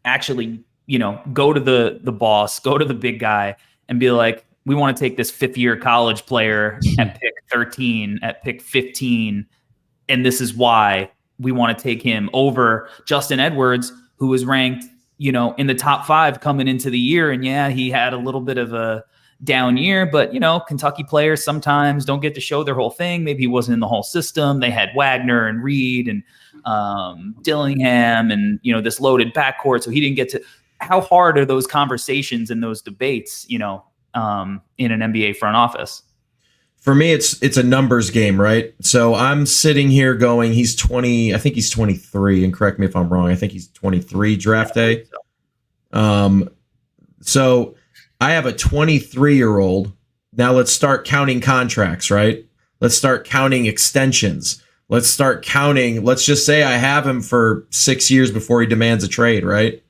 actually, you know, go to the boss, go to the big guy and be like, we want to take this 5th-year college player at pick 13, at pick 15, and this is why we want to take him over Justin Edwards, who was ranked, you know, in the top 5 coming into the year. And yeah, he had a little bit of a down year, but, you know, Kentucky players sometimes don't get to show their whole thing. Maybe he wasn't in the whole system. They had Wagner and Reed and Dillingham and, you know, this loaded backcourt. So he didn't get to. How hard are those conversations and those debates, you know, in an NBA front office? For me, it's a numbers game, right? So I'm sitting here going, he's 20, I think he's 23, and correct me if I'm wrong. I think he's 23 draft day. So I have a 23-year-old. Now let's start counting contracts, right? Let's start counting extensions. let's start counting. Let's just say I have him for 6 years before he demands a trade, right?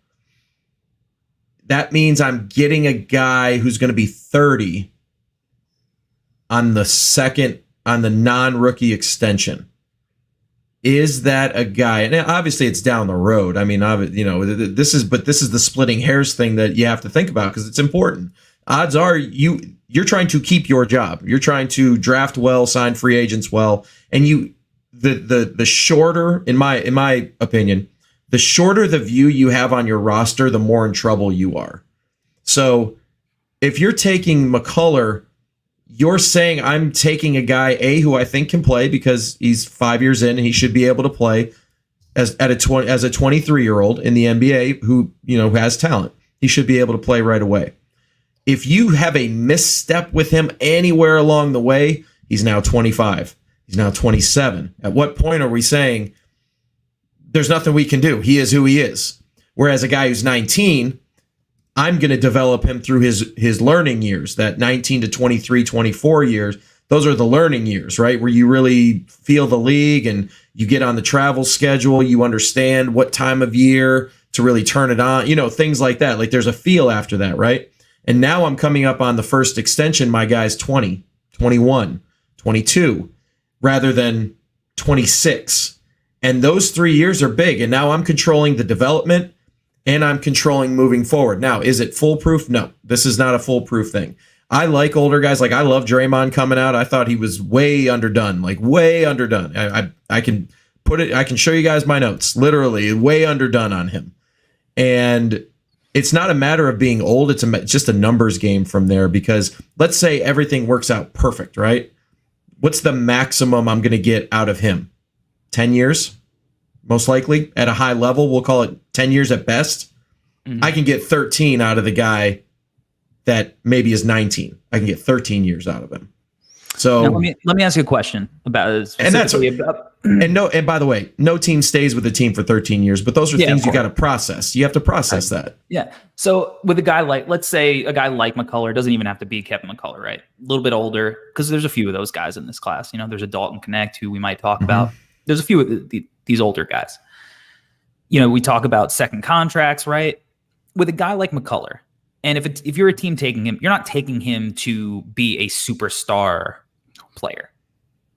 That means I'm getting a guy who's going to be 30 on the non-rookie extension. Is that a guy? And obviously it's down the road. I mean, this is the splitting hairs thing that you have to think about because it's important. Odds are you're trying to keep your job. You're trying to draft well, sign free agents well, and the shorter, in my opinion, the shorter the view you have on your roster, the more in trouble you are. So if you're taking McCullough, you're saying I'm taking a guy, who I think can play because he's 5 years in and he should be able to play as a 23-year-old in the NBA who has talent. He should be able to play right away. If you have a misstep with him anywhere along the way, he's now 25. He's now 27. At what point are we saying there's nothing we can do? He is who he is. Whereas a guy who's 19, I'm going to develop him through his learning years, that 19 to 23, 24 years. Those are the learning years, right? Where you really feel the league and you get on the travel schedule. You understand what time of year to really turn it on, things like that. Like there's a feel after that, right? And now I'm coming up on the first extension. My guy's 20, 21, 22, rather than 26. And those 3 years are big. And now I'm controlling the development and I'm controlling moving forward. Now, is it foolproof? No, this is not a foolproof thing. I like older guys. Like I love Draymond coming out. I thought he was way underdone, like way underdone. I can put it, I can show you guys my notes, literally way underdone on him. And it's not a matter of being old. It's just a numbers game from there, because let's say everything works out perfect, right? What's the maximum I'm going to get out of him? 10 years? Most likely at a high level, we'll call it 10 years at best. Mm-hmm. I can get 13 out of the guy that maybe is 19. I can get 13 years out of him. So now let me ask you a question about, and by the way, no team stays with the team for 13 years, but those are things you got to process. You have to process that. Yeah. So with a guy like, let's say a guy like McCullough, doesn't even have to be Kevin McCullough, right? A little bit older, because there's a few of those guys in this class. There's a Dalton Connect who we might talk about. There's a few of these older guys. We talk about second contracts, right? With a guy like McCullough, and if you're a team taking him, you're not taking him to be a superstar player.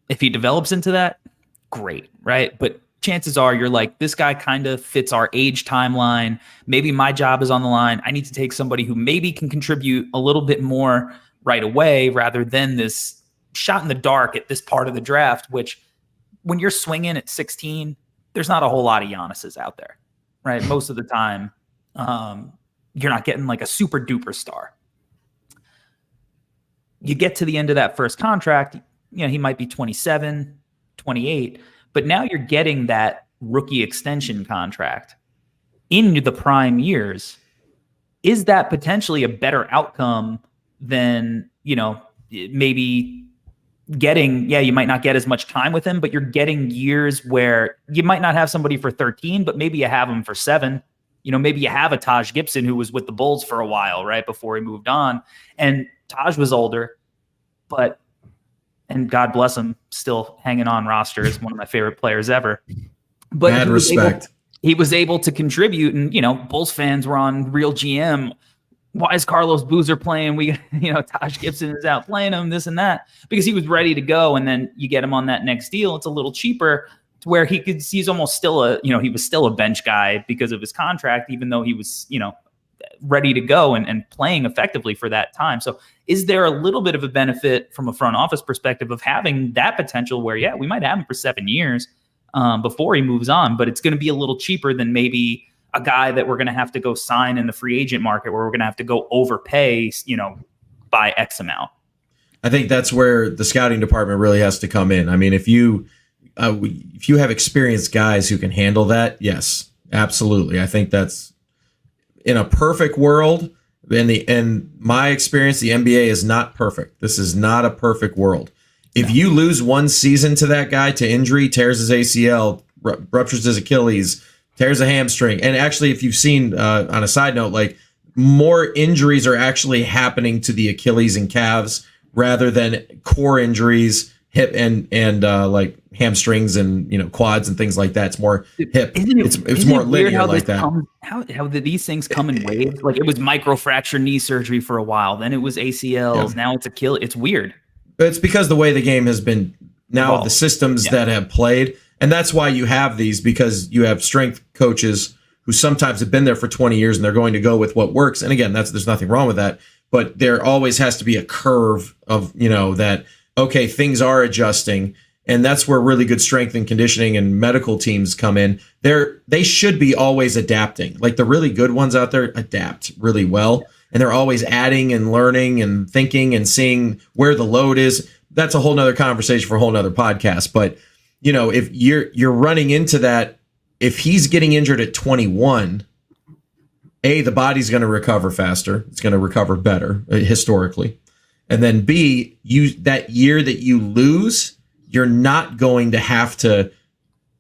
If he develops into that, great, right? But chances are you're like, this guy kind of fits our age timeline. Maybe my job is on the line. I need to take somebody who maybe can contribute a little bit more right away, rather than this shot in the dark at this part of the draft, which when you're swinging at 16, there's not a whole lot of Giannis's out there, right? Most of the time, you're not getting like a super duper star. You get to the end of that first contract, he might be 27, 28, but now you're getting that rookie extension contract in the prime years. Is that potentially a better outcome than, maybe getting, you might not get as much time with him, but you're getting years where you might not have somebody for 13, but maybe you have him for 7. Maybe you have a Taj Gibson who was with the Bulls for a while, right, before he moved on. And Taj was older, and God bless him, still hanging on roster as one of my favorite players ever. But mad respect. He was able to contribute, and Bulls fans were on Real GM. Why is Carlos Boozer playing? Taj Gibson is out playing him, this and that, because he was ready to go. And then you get him on that next deal. It's a little cheaper, to where he's almost still he was still a bench guy because of his contract, even though he was, ready to go and playing effectively for that time. So is there a little bit of a benefit from a front office perspective of having that potential where, we might have him for 7 years before he moves on, but it's going to be a little cheaper than maybe a guy that we're going to have to go sign in the free agent market, where we're going to have to go overpay, by X amount. I think that's where the scouting department really has to come in. I mean, if you have experienced guys who can handle that, yes, absolutely. I think that's in a perfect world. In my experience, the NBA is not perfect. This is not a perfect world. If you lose one season to that guy to injury, tears his ACL, ruptures his Achilles, tears a hamstring. And actually, if you've seen, on a side note, like more injuries are actually happening to the Achilles and calves rather than core injuries, hip and like hamstrings and quads and things like that. It's more hip. It's more linear like that. How these things come in waves? Like it was microfracture knee surgery for a while, then it was ACLs, now it's Achilles. It's weird. It's because the way the game has been now, evolved. The systems that have played, and that's why you have these, because you have strength coaches who sometimes have been there for 20 years and they're going to go with what works. And again, there's nothing wrong with that, but there always has to be a curve of that. Okay, things are adjusting. And that's where really good strength and conditioning and medical teams come in. They should be always adapting. Like the really good ones out there adapt really well. And they're always adding and learning and thinking and seeing where the load is. That's a whole nother conversation for a whole nother podcast. But, if you're running into that, if he's getting injured at 21, A, the body's going to recover faster. It's going to recover better historically. And then B, that year that you lose, you're not going to have to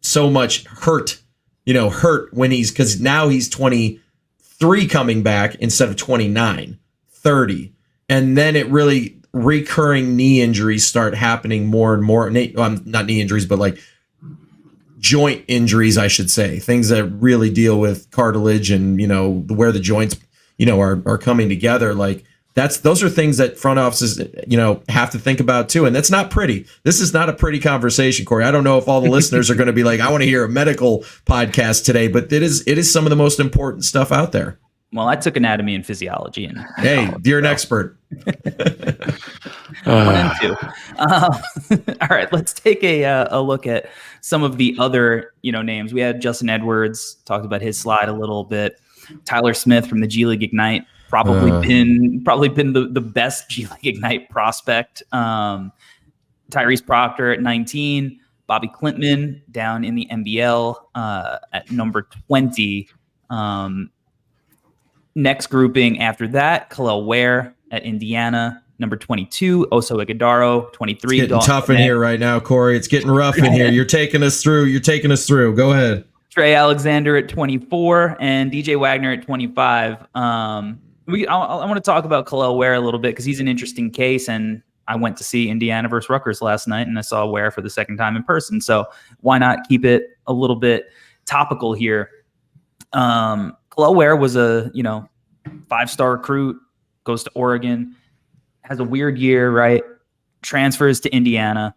so much hurt when because now he's 23 coming back instead of 29, 30. And then it really recurring knee injuries start happening more and more. Not knee injuries, but like joint injuries, I should say, things that really deal with cartilage and, where the joints, are coming together. Like, those are things that front offices, have to think about too. And that's not pretty. This is not a pretty conversation, Corey. I don't know if all the listeners are going to be like, I want to hear a medical podcast today, but it is some of the most important stuff out there. Well, I took anatomy and physiology. Hey, you're an expert. 1 and 2. All right, let's take a look at some of the other, names. We had Justin Edwards, talked about his slide a little bit. Tyler Smith from the G League Ignite. Probably been the best G League Ignite prospect. Tyrese Proctor at 19, Bobby Klintman down in the NBL at number 20. Next grouping after that, Khalil Ware at Indiana, number 22. Oso Ighodaro, 23. It's getting tough in here right now, Corey. It's getting rough in here. You're taking us through. Go ahead. Trey Alexander at 24 and DJ Wagner at 25. I want to talk about Khalil Ware a little bit because he's an interesting case, and I went to see Indiana versus Rutgers last night, and I saw Ware for the second time in person. So why not keep it a little bit topical here? Khalil Ware was a 5-star recruit, goes to Oregon, has a weird year, right? Transfers to Indiana.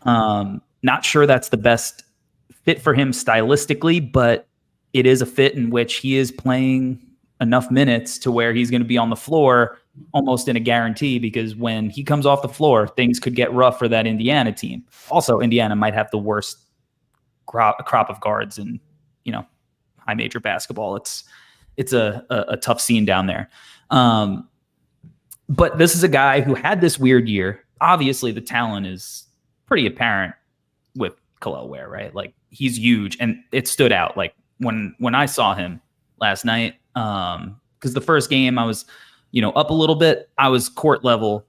Not sure that's the best fit for him stylistically, but it is a fit in which he is playing enough minutes to where he's going to be on the floor almost in a guarantee, because when he comes off the floor, things could get rough for that Indiana team. Also, Indiana might have the worst crop of guards in, high major basketball. It's a tough scene down there. But this is a guy who had this weird year. Obviously, the talent is pretty apparent with Khalil Ware, right? Like, he's huge, and it stood out. Like when I saw him last night, because the first game I was, up a little bit. I was court level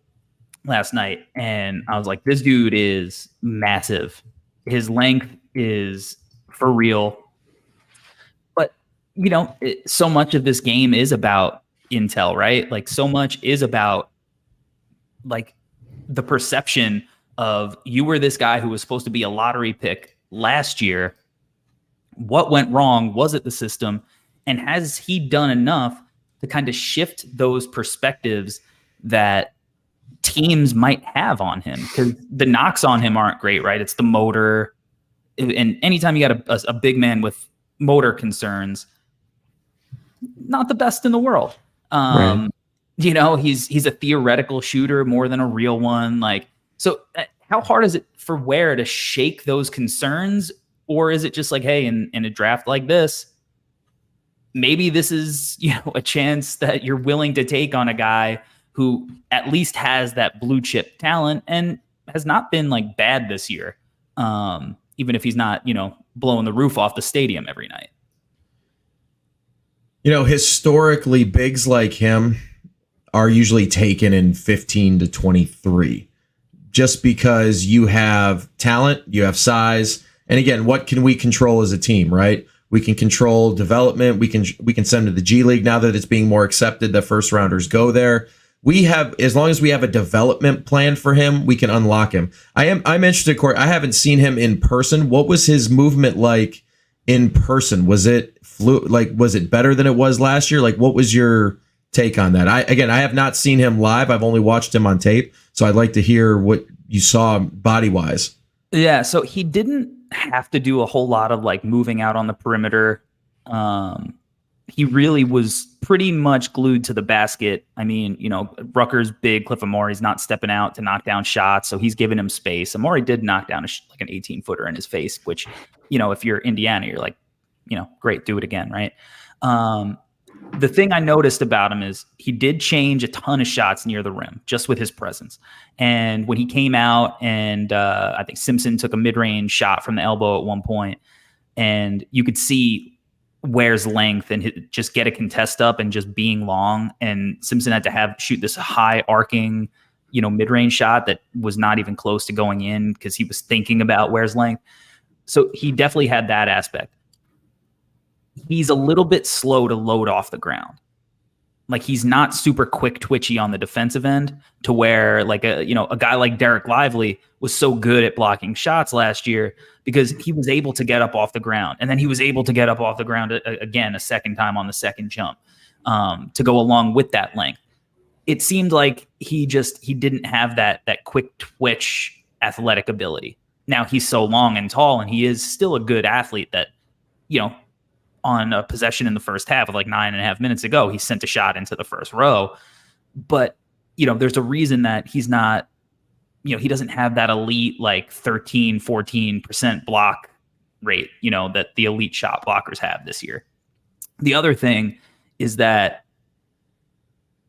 last night, and I was like, this dude is massive. His length is for real. But, so much of this game is about intel, right? Like, so much is about, like, the perception of you were this guy who was supposed to be a lottery pick last year. What went wrong? Was it the system? And has he done enough to kind of shift those perspectives that teams might have on him? Because the knocks on him aren't great, right? It's the motor. And anytime you got a big man with motor concerns, not the best in the world. Right. He's a theoretical shooter more than a real one. Like, so how hard is it for Ware to shake those concerns? Or is it just like, hey, in a draft like this, maybe this is, a chance that you're willing to take on a guy who at least has that blue chip talent and has not been like bad this year. Even if he's not, blowing the roof off the stadium every night. Historically, bigs like him are usually taken in 15 to 23, just because you have talent, you have size. And again, what can we control as a team, right? We can control development. We can send to the G League now that it's being more accepted that first rounders go there. as long as we have a development plan for him, we can unlock him. I'm interested, Corey. I haven't seen him in person. What was his movement like in person? Was it was it better than it was last year? Like, what was your take on that? I have not seen him live. I've only watched him on tape. So I'd like to hear what you saw body wise. Yeah. So he didn't have to do a whole lot of like moving out on the perimeter. He really was pretty much glued to the basket. I mean, Rutgers big, Cliff Amori's not stepping out to knock down shots, so he's giving him space. Amori did knock down like an 18-footer in his face, which, if you're Indiana, you're like, great, do it again, right? The thing I noticed about him is he did change a ton of shots near the rim just with his presence. And when he came out and I think Simpson took a mid-range shot from the elbow at one point, and you could see Ware's length and just get a contest up and just being long. And Simpson had to shoot this high arcing, mid-range shot that was not even close to going in because he was thinking about Ware's length. So he definitely had that aspect. He's a little bit slow to load off the ground. Like, he's not super quick twitchy on the defensive end to where like a guy like Derek Lively was so good at blocking shots last year because he was able to get up off the ground. And then he was able to get up off the ground again a second time on the second jump to go along with that length. It seemed like he didn't have that quick twitch athletic ability. Now he's so long and tall, and he is still a good athlete that, on a possession in the first half with like 9.5 minutes to go, he sent a shot into the first row. But, there's a reason that he's not, he doesn't have that elite like 13, 14% block rate, that the elite shot blockers have this year. The other thing is that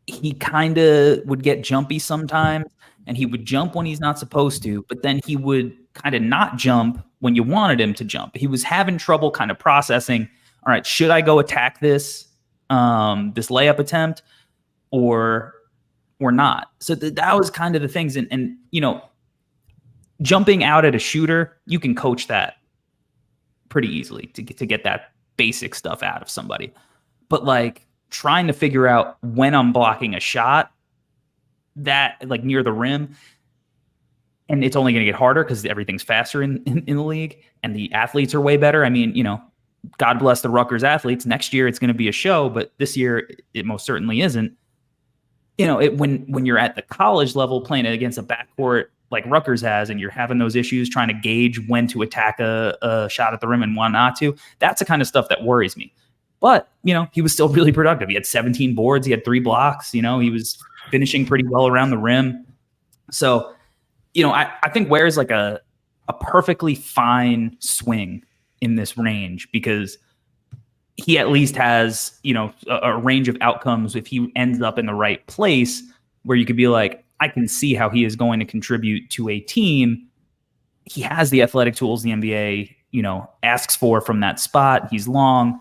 he kind of would get jumpy sometimes, and he would jump when he's not supposed to, but then he would kind of not jump when you wanted him to jump. He was having trouble kind of processing, all right, should I go attack this layup attempt or not? So that was kind of the things. And jumping out at a shooter, you can coach that pretty easily to get that basic stuff out of somebody. But like trying to figure out when I'm blocking a shot that like near the rim, and it's only going to get harder because everything's faster in the league and the athletes are way better. I mean, God bless the Rutgers athletes. Next year it's going to be a show, but this year it most certainly isn't. When you're at the college level playing against a backcourt like Rutgers has, and you're having those issues trying to gauge when to attack a shot at the rim and when not to, that's the kind of stuff that worries me. But, he was still really productive. He had 17 boards. He had 3 blocks. He was finishing pretty well around the rim. So, I think Ware's like a perfectly fine swing in this range because he at least has, a range of outcomes if he ends up in the right place where you could be like, I can see how he is going to contribute to a team. He has the athletic tools the NBA, asks for from that spot. He's long.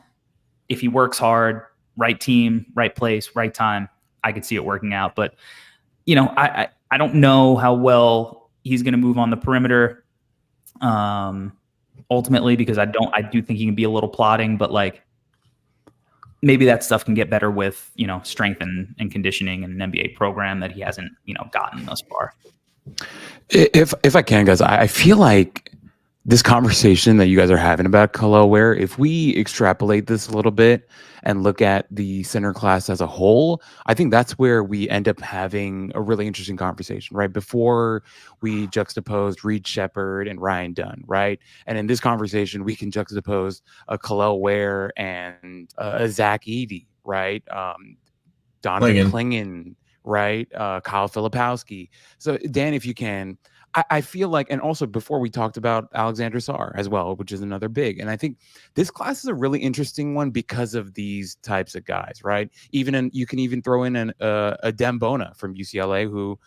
If he works hard, right team, right place, right time, I could see it working out. But, I don't know how well he's going to move on the perimeter. Ultimately, because I do think he can be a little plodding, but like maybe that stuff can get better with, strength and conditioning and an NBA program that he hasn't, gotten thus far. If I can, guys, I feel like this conversation that you guys are having about Khalil Ware, if we extrapolate this a little bit and look at the center class as a whole, I think that's where we end up having a really interesting conversation, right? Before we juxtaposed Reed Shepherd and Ryan Dunn, right? And in this conversation, we can juxtapose a Khalil Ware and a Zach Edey, right? Donovan Clingan, right? Kyle Filipowski. So Dan, if you can, I feel like, and also before we talked about Alexander Sarr as well, which is another big. And I think this class is a really interesting one because of these types of guys, right? You can even throw in a Dem Bona from UCLA who,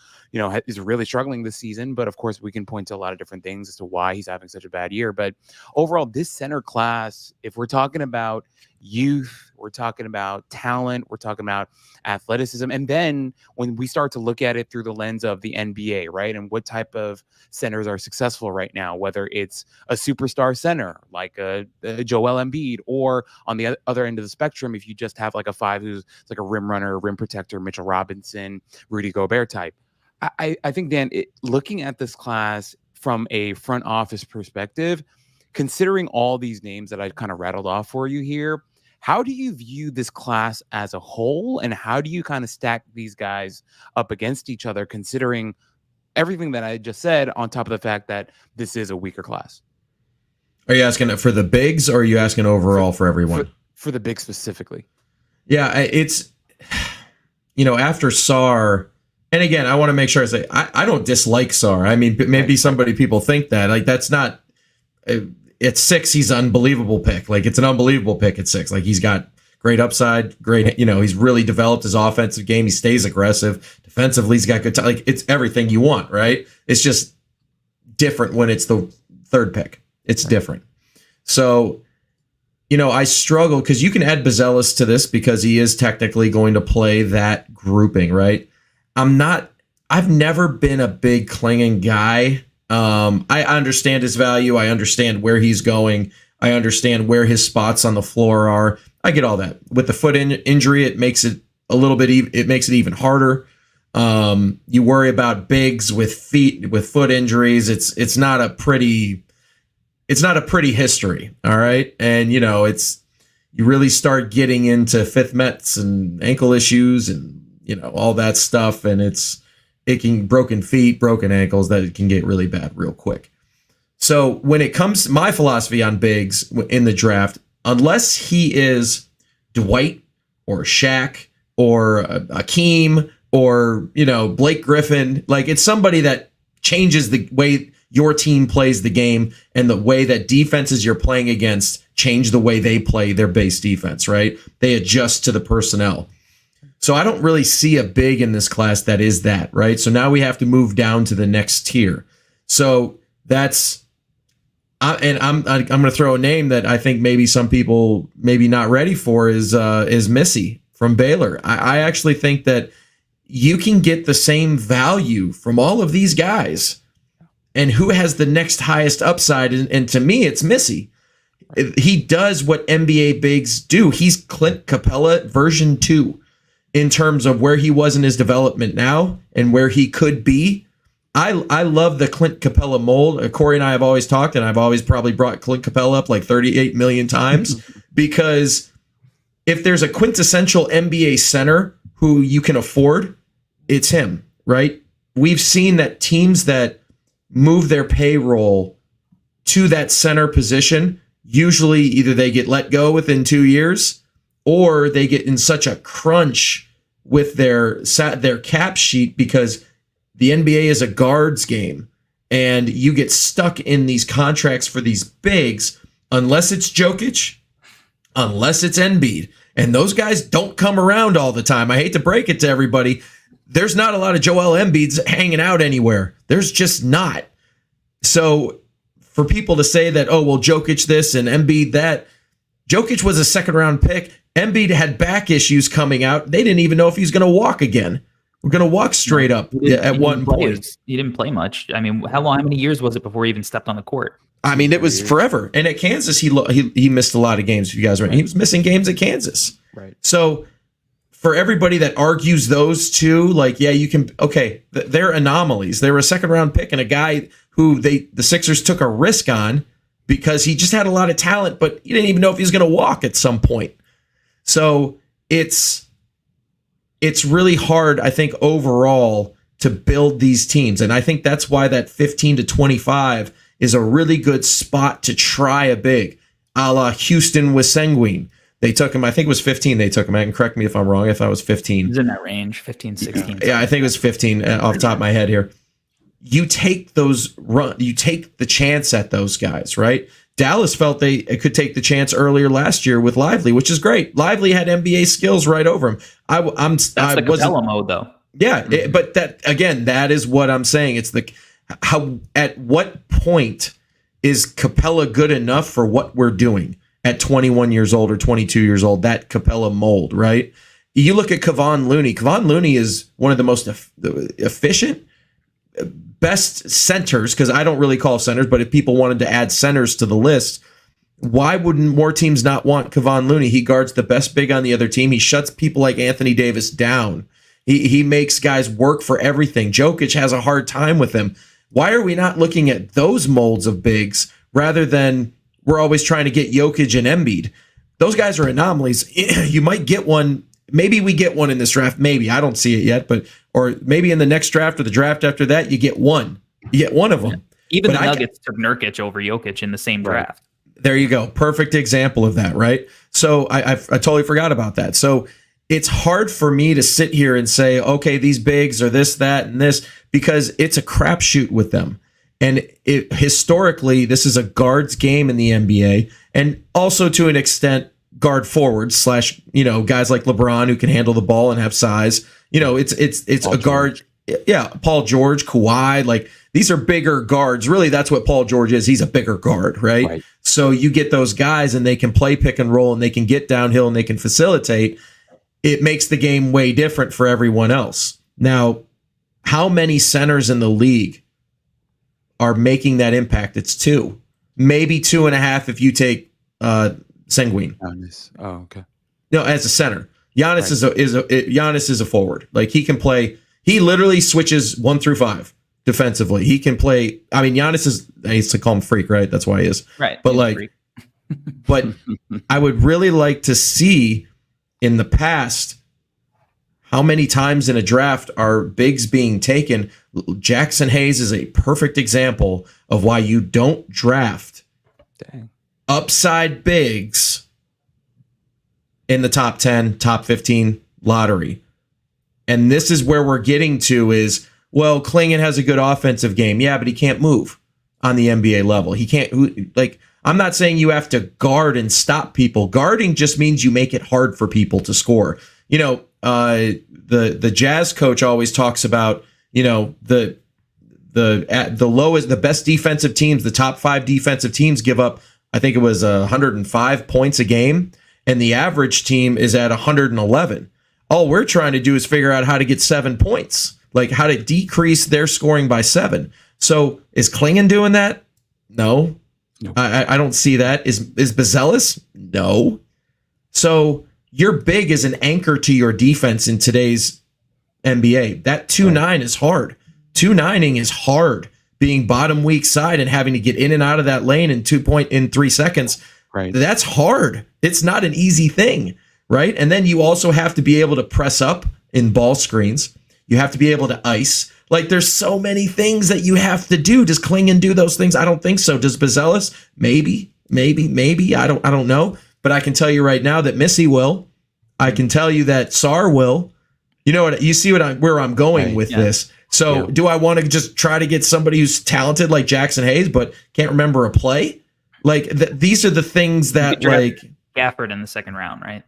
is really struggling this season. But of course, we can point to a lot of different things as to why he's having such a bad year. But overall, this center class, if we're talking about, youth, we're talking about talent, we're talking about athleticism. And then when we start to look at it through the lens of the NBA, right, and what type of centers are successful right now, whether it's a superstar center like a Joel Embiid, or on the other end of the spectrum, if you just have like a five who's like a rim runner, rim protector, Mitchell Robinson, Rudy Gobert type. I think, Dan, looking at this class from a front office perspective, considering all these names that I kind of rattled off for you here, how do you view this class as a whole, and how do you kind of stack these guys up against each other, considering everything that I just said, on top of the fact that this is a weaker class? Are you asking for the bigs, or are you asking overall for everyone? For the bigs specifically. Yeah, it's, after Sarr, and again, I want to make sure I say, I don't dislike Sarr. I mean, maybe people think that. Like, that's not, at 6, he's an unbelievable pick. Like, it's an unbelievable pick at 6. Like, he's got great upside, great, he's really developed his offensive game. He stays aggressive. Defensively, he's got good like, it's everything you want, right? It's just different when it's the 3rd pick. It's different. So, I struggle because you can add Buzelis to this because he is technically going to play that grouping, right? I've never been a big Klingon guy. I understand his value. I understand where he's going. I understand where his spots on the floor are. I get all that. With the foot injury, it makes it a little bit. It makes it even harder. You worry about bigs with foot injuries. It's not a pretty history. All right, and you really start getting into fifth Mets and ankle issues and all that stuff, and it can broken feet, broken ankles, that it can get really bad real quick. So when it comes to my philosophy on bigs in the draft, unless he is Dwight or Shaq or Akeem or, Blake Griffin, like, it's somebody that changes the way your team plays the game and the way that defenses you're playing against change the way they play their base defense, right? They adjust to the personnel. So I don't really see a big in this class that is that, right? So now we have to move down to the next tier. So that's, and I'm going to throw a name that I think maybe some people maybe not ready for is Missy from Baylor. I actually think that you can get the same value from all of these guys, and who has the next highest upside? And to me, it's Missy. He does what NBA bigs do. He's Clint Capella version 2. In terms of where he was in his development now and where he could be. I love the Clint Capella mold. Corey and I have always talked, and I've always probably brought Clint Capella up like 38 million times, because if there's a quintessential NBA center who you can afford, it's him, right? We've seen that teams that move their payroll to that center position, usually either they get let go within 2 years, or they get in such a crunch with their cap sheet, because the NBA is a guards game, and you get stuck in these contracts for these bigs unless it's Jokic, unless it's Embiid. And those guys don't come around all the time. I hate to break it to everybody. There's not a lot of Joel Embiids hanging out anywhere. There's just not. So for people to say that, oh, well, Jokic this and Embiid that, Jokic was a 2nd-round pick. Embiid had back issues coming out. They didn't even know if he was going to walk again. We're going to walk straight up at one point. He didn't play much. I mean, how many years was it before he even stepped on the court? I mean, it was forever. And at Kansas, he missed a lot of games. If you guys remember, he was missing games at Kansas. Right. So for everybody that argues those two, like, yeah, you can. Okay, they're anomalies. They were a 2nd-round pick and a guy who the Sixers took a risk on because he just had a lot of talent, but you didn't even know if he was going to walk at some point. So it's really hard, I think, overall to build these teams. And I think that's why that 15 to 25 is a really good spot to try a big, a la Houston with Sengun. They took him, I think it was 15 they took him. And correct me if I'm wrong. I thought it was 15. He's in that range, 15, 16. Yeah, I think it was 15 off the top of my head here. You take you take the chance at those guys, right? Dallas felt they could take the chance earlier last year with Lively, which is great. Lively had NBA skills right over him. That's the Capella mode, though. Yeah, but that is what I'm saying. It's at what point is Capella good enough for what we're doing? at 21 years old or 22 years old, that Capella mold, right? You look at Kevon Looney. Kevon Looney is one of the most efficient, best centers, because I don't really call centers, but if people wanted to add centers to the list, why wouldn't more teams not want Kevon Looney? He guards the best big on the other team. He shuts people like Anthony Davis down. He makes guys work for everything. Jokic has a hard time with him. Why are we not looking at those molds of bigs rather than we're always trying to get Jokic and Embiid? Those guys are anomalies. You might get one. Maybe we get one in this draft. Maybe. I don't see it yet, but or maybe in the next draft or the draft after that, you get one. You get one of them. Even the Nuggets took Nurkic over Jokic in the same draft. There you go. Perfect example of that, right? So I totally forgot about that. So it's hard for me to sit here and say, okay, these bigs are this, that, and this, because it's a crapshoot with them. And historically, this is a guards game in the NBA, and also to an extent, guard forwards / guys like LeBron who can handle the ball and have size. It's Paul a guard. George. Yeah, Paul George, Kawhi, like these are bigger guards. Really, that's what Paul George is. He's a bigger guard, right? So you get those guys and they can play pick and roll and they can get downhill and they can facilitate. It makes the game way different for everyone else. Now, how many centers in the league are making that impact? It's 2, maybe 2.5 if you take Sengun. Oh, okay. No, as a center, Giannis Giannis is a forward. Like he can play. He literally switches 1 through 5 defensively. He can play. I mean, Giannis is. I used to call him freak, right? That's why he is. Right. But but I would really like to see in the past how many times in a draft are bigs being taken. Jackson Hayes is a perfect example of why you don't draft upside bigs in the top 10, top 15 lottery. And this is where we're getting to is, well, Klingon has a good offensive game. Yeah, but he can't move on the NBA level. He can't, I'm not saying you have to guard and stop people. Guarding just means you make it hard for people to score. The Jazz coach always talks about, the lowest, the best defensive teams, the top 5 defensive teams give up, I think it was 105 points a game, and the average team is at 111. All we're trying to do is figure out how to get 7 points, like how to decrease their scoring by 7. So is Klingon doing that? No. I don't see that. Is Bazelis? No. So your big is an anchor to your defense in today's NBA. That 2-9 is hard. 2-9ing is hard. Being bottom weak side and having to get in and out of that lane in 3 seconds. Right. That's hard. It's not an easy thing. Right. And then you also have to be able to press up in ball screens. You have to be able to ice. Like there's so many things that you have to do. Does Klingon do those things? I don't think so. Does Bazelis? Maybe. I don't know. But I can tell you right now that Missy will. I can tell you that Sar will. You know what? You see where I'm going with this. So do I want to just try to get somebody who's talented like Jackson Hayes, but can't remember a play? Like these are the things that like Gafford in the second round, right?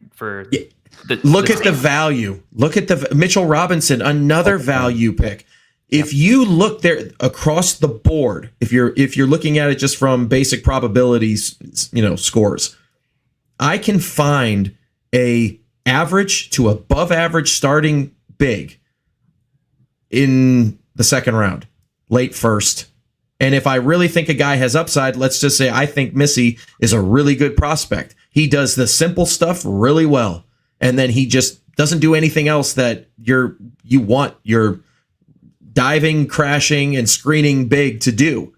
Look at the value. Look at the Mitchell Robinson, another value pick. If you look there across the board, if you're looking at it just from basic probabilities, scores, I can find a average to above average starting big in the second round, late first. And if I really think a guy has upside, let's just say I think Missy is a really good prospect. He does the simple stuff really well. And then he just doesn't do anything else that you want your diving, crashing, and screening big to do.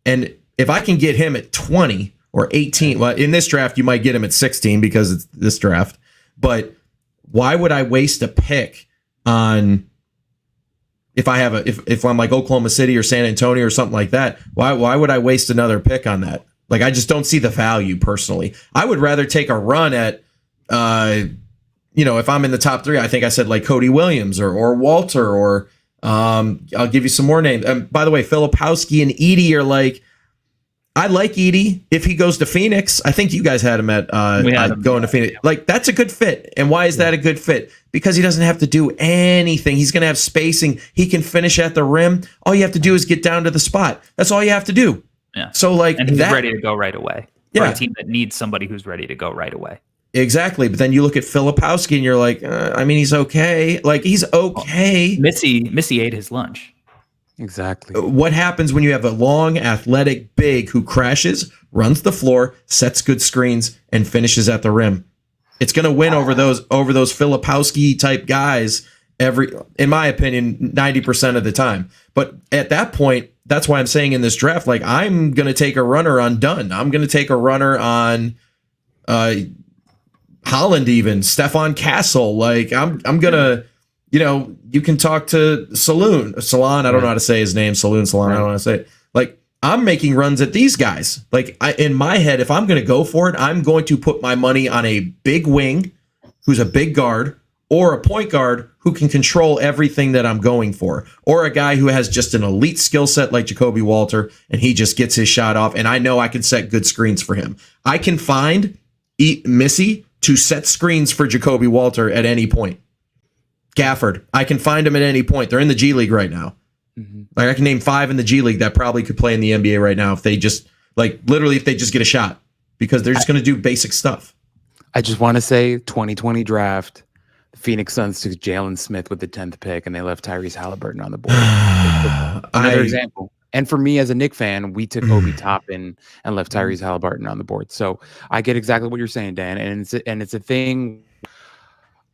And if I can get him at 20 or 18, well, in this draft, you might get him at 16 because it's this draft. But why would I waste a pick on if I'm like Oklahoma City or San Antonio or something like that? Why would I waste another pick on that? Like, I just don't see the value personally. I would rather take a run at, if I'm in the top 3, I think I said like Cody Williams or Walter or I'll give you some more names. By the way, Filipowski and Edey are like, I like Edey if he goes to Phoenix. I think you guys had him at going to Phoenix. Like, that's a good fit. And why is that a good fit? Because he doesn't have to do anything. He's going to have spacing. He can finish at the rim. All you have to do is get down to the spot. That's all you have to do. Yeah. So like, and he's ready to go right away. for a team that needs somebody who's ready to go right away. Exactly. But then you look at Filipowski and you're like, I mean, he's okay. Like, he's okay. Missy ate his lunch. Exactly. What happens when you have a long, athletic big who crashes, runs the floor, sets good screens, and finishes at the rim? It's going to win over those Filipowski type guys in my opinion, 90% of the time. But at that point, that's why I'm saying in this draft, like, I'm going to take a runner on Dunn. I'm going to take a runner on Holland, even Stefan Castle. Like, I'm gonna, you can talk to Salon. I don't know how to say his name. Salon. I don't know how to say it. Like, I'm making runs at these guys. Like, in my head, if I'm gonna go for it, I'm going to put my money on a big wing, who's a big guard, or a point guard who can control everything that I'm going for, or a guy who has just an elite skill set like Jacoby Walter, and he just gets his shot off, and I know I can set good screens for him. I can find Missy to set screens for Jacoby Walter at any point. Gafford, I can find him at any point. They're in the G League right now. Mm-hmm. Like, I can name 5 in the G League that probably could play in the NBA right now if they just, like, literally if they just get a shot, because they're just going to do basic stuff. I just want to say 2020 draft, the Phoenix Suns took Jalen Smith with the 10th pick, and they left Tyrese Halliburton on the board. Another example. And for me as a Knicks fan, we took Obi Toppin and left Tyrese Halliburton on the board. So I get exactly what you're saying, Dan. And it's a thing.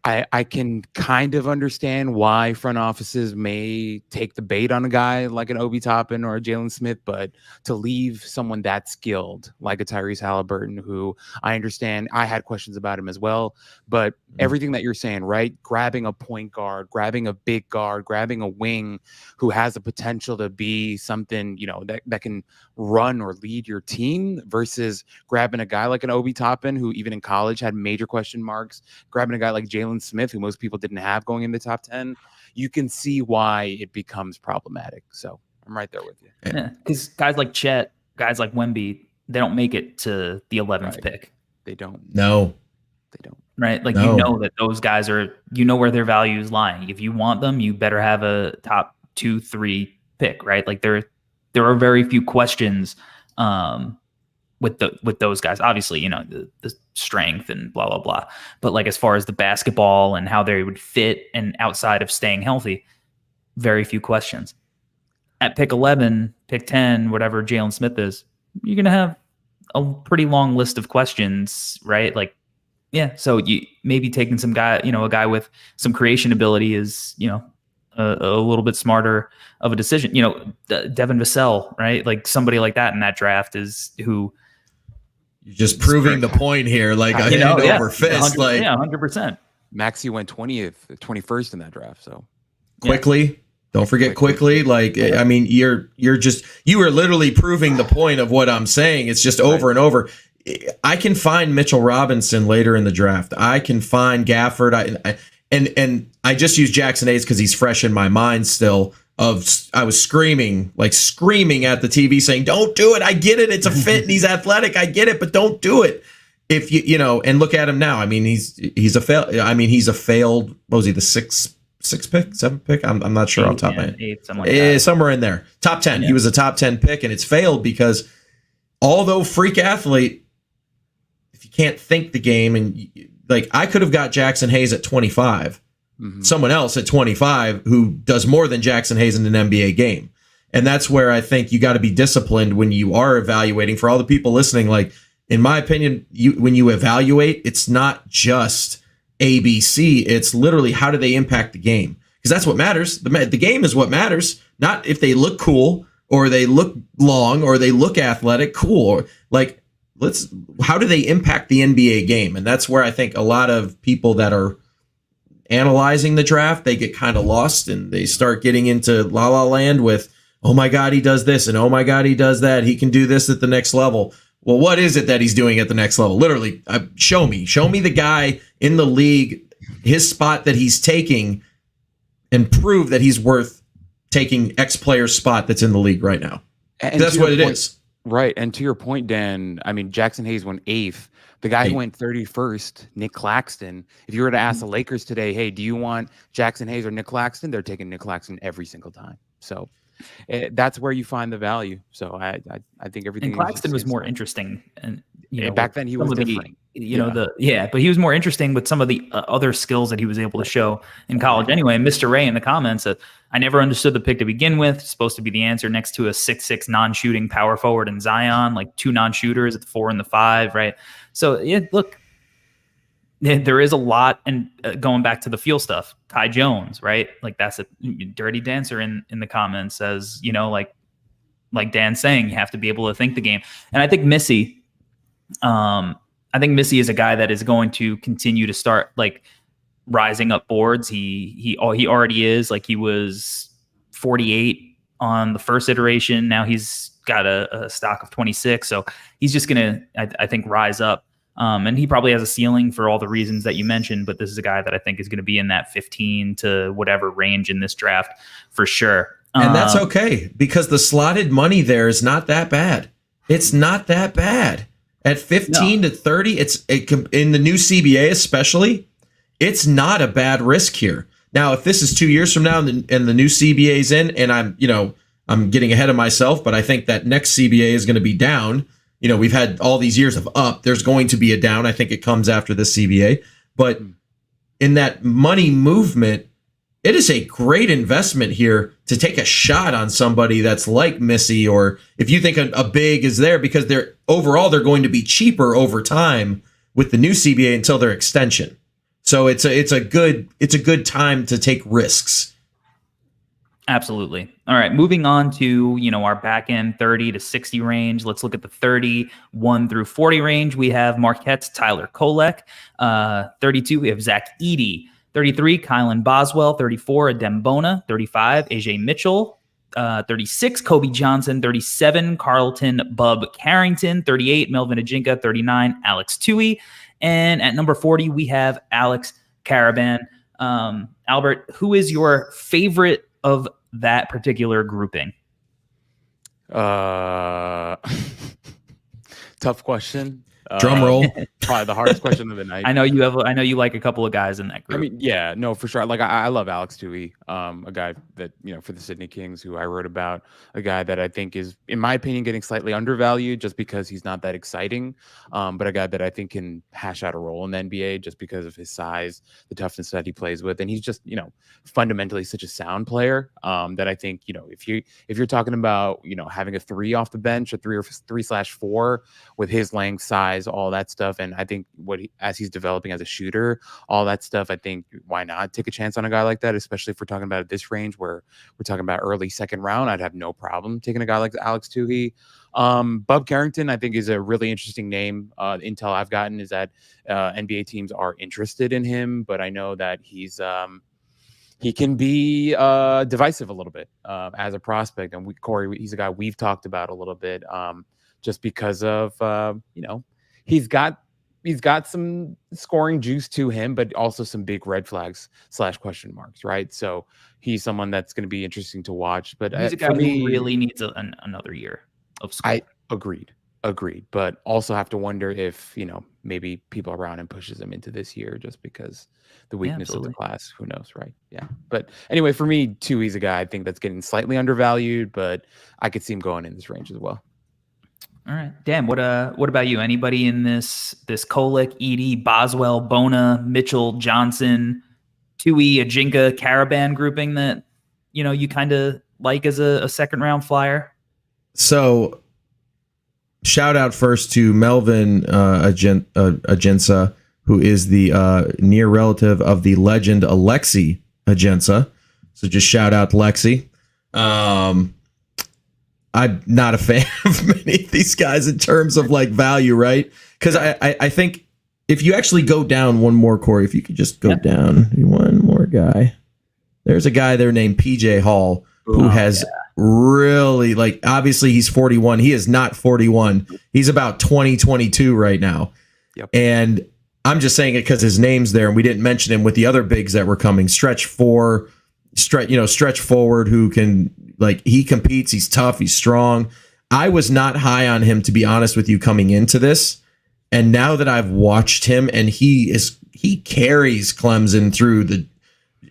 I can kind of understand why front offices may take the bait on a guy like an Obi Toppin or a Jalen Smith, but to leave someone that skilled like a Tyrese Halliburton, who I understand, I had questions about him as well, but everything that you're saying, right? Grabbing a point guard, grabbing a big guard, grabbing a wing who has the potential to be something, that can run or lead your team, versus grabbing a guy like an Obi Toppin, who even in college had major question marks, grabbing a guy like Jalen Smith, who most people didn't have going in the top 10, you can see why it becomes problematic. So I'm right there with you. Yeah, because guys like Chet, guys like Wemby, they don't make it to the 11th pick. They don't. No. They don't. Right? Like, that those guys are, where their value is lying. If you want them, you better have a top 2-3 pick, right? Like, there are very few questions with those guys. Obviously, the strength and blah, blah, blah. But, like, as far as the basketball and how they would fit and outside of staying healthy, very few questions. At pick 11, pick 10, whatever Jalen Smith is, you're going to have a pretty long list of questions, right? Like, yeah, so you maybe taking some guy, a guy with some creation ability is, a little bit smarter of a decision. Devin Vassell, right? Like, somebody like that in that draft is who. You're just proving the point here, like a hand over fist. 100%. Maxey went 21st in that draft. So quickly, don't forget quickly. Like, I mean, you are literally proving the point of what I'm saying. It's just over and over. I can find Mitchell Robinson later in the draft. I can find Gafford. And I just use Jackson Hayes because he's fresh in my mind still. I was screaming at the TV saying, "Don't do it! I get it. It's a fit and he's athletic. I get it, but don't do it." If and look at him now. I mean, he's a fail. I mean, he's a failed. What was he? The sixth pick, 7th pick? I'm not sure off the top of my head. 8, something like that. Somewhere in there. Top 10. Yeah. He was a top 10 pick, and it's failed because, although freak athlete, if you can't think the game, and like, I could have got Jackson Hayes at 25. Someone else at 25 who does more than Jackson Hayes in an NBA game. And that's where I think you got to be disciplined when you are evaluating. For all the people listening, like, in my opinion, when you evaluate, it's not just ABC. It's literally, how do they impact the game? Because that's what matters. The game is what matters, not if they look cool or they look long or they look athletic. Cool. Or, like, how do they impact the NBA game? And that's where I think a lot of people that are analyzing the draft, they get kind of lost and they start getting into la la land with, oh my God, he does this, and oh my God, he does that. He can do this at the next level. Well, what is it that he's doing at the next level? Literally, show me the guy in the league, his spot that he's taking, and prove that he's worth taking X player's spot that's in the league right now. And that's what it is. Right. And to your point, Dan, I mean, Jackson Hayes went 8th. The guy who went 31st, Nick Claxton, if you were to ask the Lakers today, hey, do you want Jackson Hayes or Nick Claxton? They're taking Nick Claxton every single time. So that's where you find the value. So I think everything. And Claxton was more interesting, and back then he was different. But he was more interesting with some of the other skills that he was able to show in college. Anyway, Mr. Ray in the comments said, I never understood the pick to begin with. It's supposed to be the answer next to a 6'6" non-shooting power forward in Zion, like 2 non-shooters at the 4 and the 5, right? So yeah, look, there is a lot, and going back to the feel stuff, Ty Jones, right? Like that's a Dirty Dancer in the comments says, like Dan's saying, you have to be able to think the game. And I think Missy is a guy that is going to continue to start like rising up boards. He already is. Like he was 48 on the first iteration. Now he's got a stock of 26. So he's just going to, I think, rise up. And he probably has a ceiling for all the reasons that you mentioned, but this is a guy that I think is going to be in that 15 to whatever range in this draft for sure. And that's okay, because the slotted money there is not that bad. It's not that bad. At 15 to 30, in the new CBA especially, it's not a bad risk here. Now, if this is 2 years from now and the new CBA is in, and I'm getting ahead of myself, but I think that next CBA is going to be down. We've had all these years of up. There's going to be a down. I think it comes after this CBA. But in that money movement, it is a great investment here to take a shot on somebody that's like Missy, or if you think a big is there, because they're going to be cheaper over time with the new CBA until their extension. So it's a good time to take risks. Absolutely. All right. Moving on to, our back end 30 to 60 range. Let's look at the 31 through 40 range. We have Marquette's Tyler Kolek. 32, we have Zach Edey. 33, Kylan Boswell. 34, Adembona. 35, AJ Mitchell. 36, Kobe Johnson. 37, Carlton Bub Carrington. 38, Melvin Ajinka. 39, Alex Tui. And at number 40, we have Alex Caravan. Albert, who is your favorite of that particular grouping? Tough question. Drum roll. Probably the hardest question of the night. I know you like a couple of guys in that group. I mean, yeah, no, for sure. Like I love Alex Tui, a guy that, for the Sydney Kings, who I wrote about, a guy that I think is, in my opinion, getting slightly undervalued just because he's not that exciting. But a guy that I think can hash out a role in the NBA just because of his size, the toughness that he plays with. And he's just, fundamentally such a sound player, that I think, if you're talking about, having a 3 off the bench, a 3 or 3/4 with his length, size, all that stuff. And I think as he's developing as a shooter, all that stuff, I think why not take a chance on a guy like that, especially if we're talking about at this range where we're talking about early second round. I'd have no problem taking a guy like Alex Tui. Bub Carrington, I think, is a really interesting name. Intel I've gotten is that NBA teams are interested in him, but I know that he can be divisive a little bit as a prospect. And Corey, he's a guy we've talked about a little bit, just because of he's got some scoring juice to him, but also some big red flags / question marks, right? So he's someone that's going to be interesting to watch. But he's a guy who really needs another year of school. I agreed, but also have to wonder if maybe people around him pushes him into this year just because the weakness of the class. Who knows, right? Yeah. But anyway, for me, Tui's a guy I think that's getting slightly undervalued, but I could see him going in this range as well. All right, Dan. What about you? Anybody in this Kolek, Edey, Boswell, Bona, Mitchell, Johnson, Tui, Ajinka, Caravan grouping that you kind of like as a second round flyer? So, shout out first to Melvin Ajinca, who is the near relative of the legend Alexi Ajinca. So just shout out to Lexi. I'm not a fan of many of these guys in terms of like value, right? Because I think if you actually go down one more, Corey, if you could just go down one more guy. There's a guy there named PJ Hall who has really, like, obviously he's 41. He is not 41. He's about 22 right now. Yep. And I'm just saying it because his name's there, and we didn't mention him with the other bigs that were coming. Stretch forward who can, like, he competes. He's tough. He's strong. I was not high on him, to be honest with you, coming into this. And now that I've watched him, and he carries Clemson through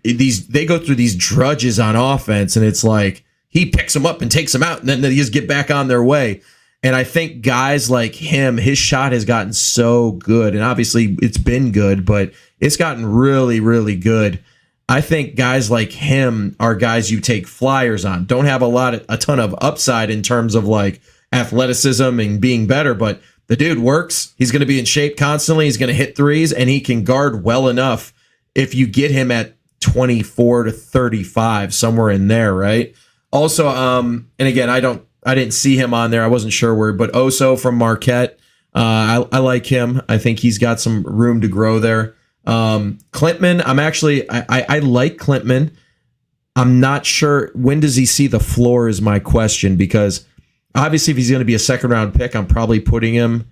they go through these drudges on offense, and it's like he picks them up and takes them out, and then they just get back on their way. And I think guys like him, his shot has gotten so good. And obviously it's been good, but it's gotten really, really good. I think guys like him are guys you take flyers on. Don't have a ton of upside in terms of like athleticism and being better, but the dude works. He's going to be in shape constantly. He's going to hit threes, and he can guard well enough if you get him at 24 to 35, somewhere in there, right? Also, and again, I didn't see him on there. I wasn't sure where, but Oso from Marquette, I like him. I think he's got some room to grow there. Klintman, I like Klintman. I'm not sure, when does he see the floor is my question, because obviously if he's going to be a second round pick, I'm probably putting him,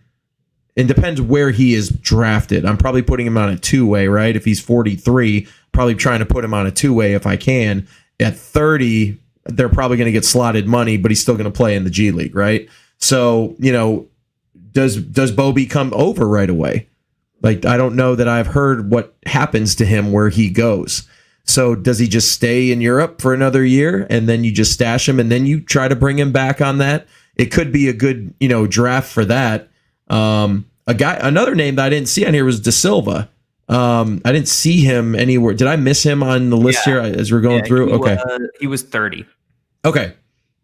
it depends where he is drafted. I'm probably putting him on a two-way, right? If he's 43, probably trying to put him on a two-way if I can. At 30, they're probably going to get slotted money, but he's still going to play in the G League, right? So, does Bobby come over right away? Like, I don't know that I've heard what happens to him where he goes. So does he just stay in Europe for another year and then you just stash him and then you try to bring him back on that? It could be a good, draft for that. Another name that I didn't see on here was De Silva. I didn't see him anywhere. Did I miss him on the list here as we're going through? Okay. He was 30. Okay.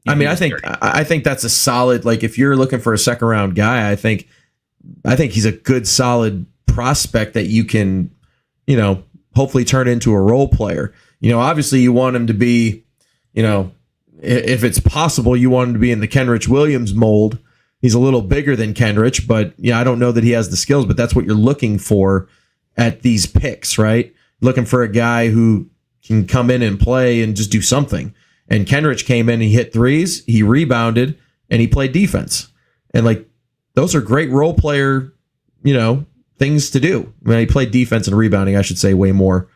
I think that's a solid, like, if you're looking for a second round guy, I think he's a good, solid prospect that you can, hopefully turn into a role player. Obviously you want him to be, if it's possible, you want him to be in the Kenrich Williams mold. He's a little bigger than Kenrich, but I don't know that he has the skills, but that's what you're looking for at these picks, right? Looking for a guy who can come in and play and just do something. And Kenrich came in, he hit threes, he rebounded, and he played defense. And like, those are great role player, things to do. He played defense and rebounding, I should say, way more.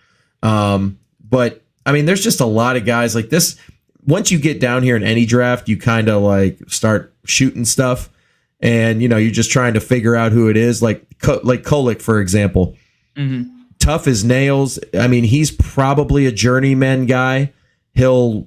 But there's just a lot of guys like this. Once you get down here in any draft, you kind of like start shooting stuff, and you're just trying to figure out who it is. Like Kolek, for example, tough as nails. He's probably a journeyman guy. He'll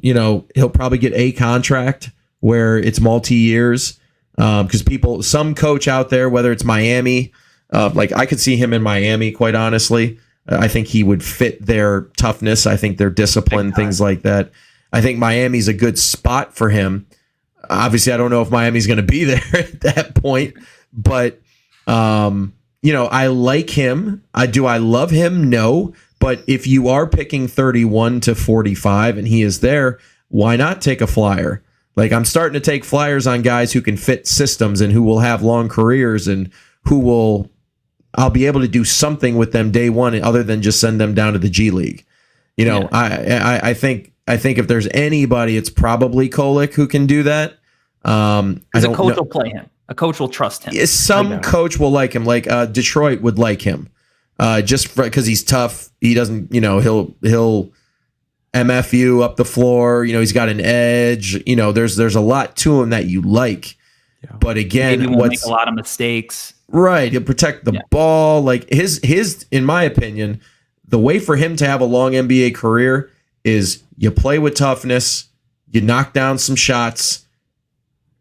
probably get a contract where it's multi-years, because some coach out there, whether it's Miami, I could see him in Miami, quite honestly. I think he would fit their toughness. I think their discipline, things like that. I think Miami's a good spot for him. Obviously, I don't know if Miami's going to be there at that point, but I like him. Do I love him? No. But if you are picking 31 to 45 and he is there, why not take a flyer? Like, I'm starting to take flyers on guys who can fit systems and who will have long careers and I'll be able to do something with them day one other than just send them down to the G League. I think if there's anybody, it's probably Kolek who can do that. Because a coach will play him. A coach will trust him. Some coach will like him. Like Detroit would like him, just because he's tough. He doesn't, he'll MF you up the floor. He's got an edge. There's a lot to him that you like. Yeah. But again, maybe won't make a lot of mistakes. Right, he'll protect the ball. Like his, in my opinion, the way for him to have a long NBA career is you play with toughness, you knock down some shots,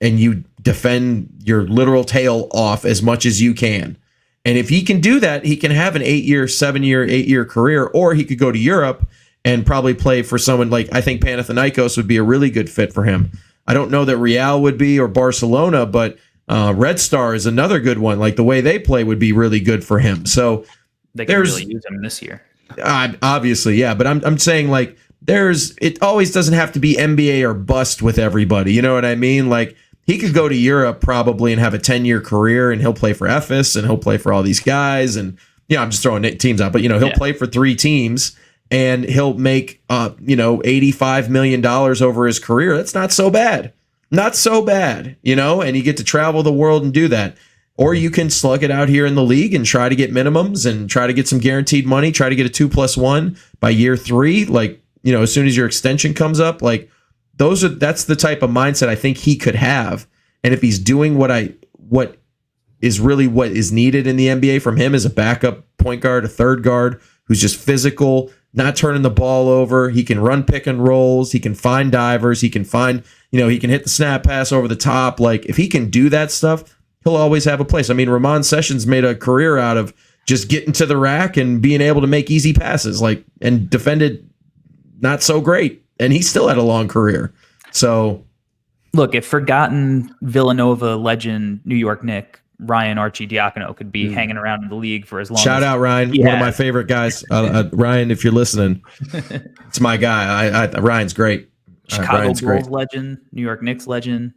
and you defend your literal tail off as much as you can. And if he can do that, he can have an 8-year career, or he could go to Europe and probably play for someone like, I think Panathinaikos would be a really good fit for him. I don't know that Real would be, or Barcelona, but Red Star is another good one. Like, the way they play would be really good for him. So they can really use him this year. Obviously, yeah. But I'm saying, like, it always doesn't have to be NBA or bust with everybody. You know what I mean? Like, he could go to Europe probably and have a 10-year career, and he'll play for Ephes and he'll play for all these guys. And I'm just throwing teams out, but he'll play for 3 teams and he'll make $85 million over his career. That's not so bad. Not so bad, and you get to travel the world and do that. Or you can slug it out here in the league and try to get minimums and try to get some guaranteed money, try to get a 2+1 by year 3. Like, as soon as your extension comes up, like, that's the type of mindset I think he could have. And if he's doing what is needed in the NBA from him as a backup point guard, a third guard who's just physical, not turning the ball over. He can run pick and rolls. He can find divers. He can find, he can hit the snap pass over the top. Like, if he can do that stuff, he'll always have a place. I mean, Ramon Sessions made a career out of just getting to the rack and being able to make easy passes, and defended not so great. And he still had a long career. So, look, if forgotten Villanova legend New York Knick Ryan Arcidiacono could be hanging around in the league for as long. Shout out Ryan, one of my favorite guys. Ryan, if you're listening, it's my guy. Ryan's great. Chicago Ryan's Bulls great. legend, New York Knicks legend.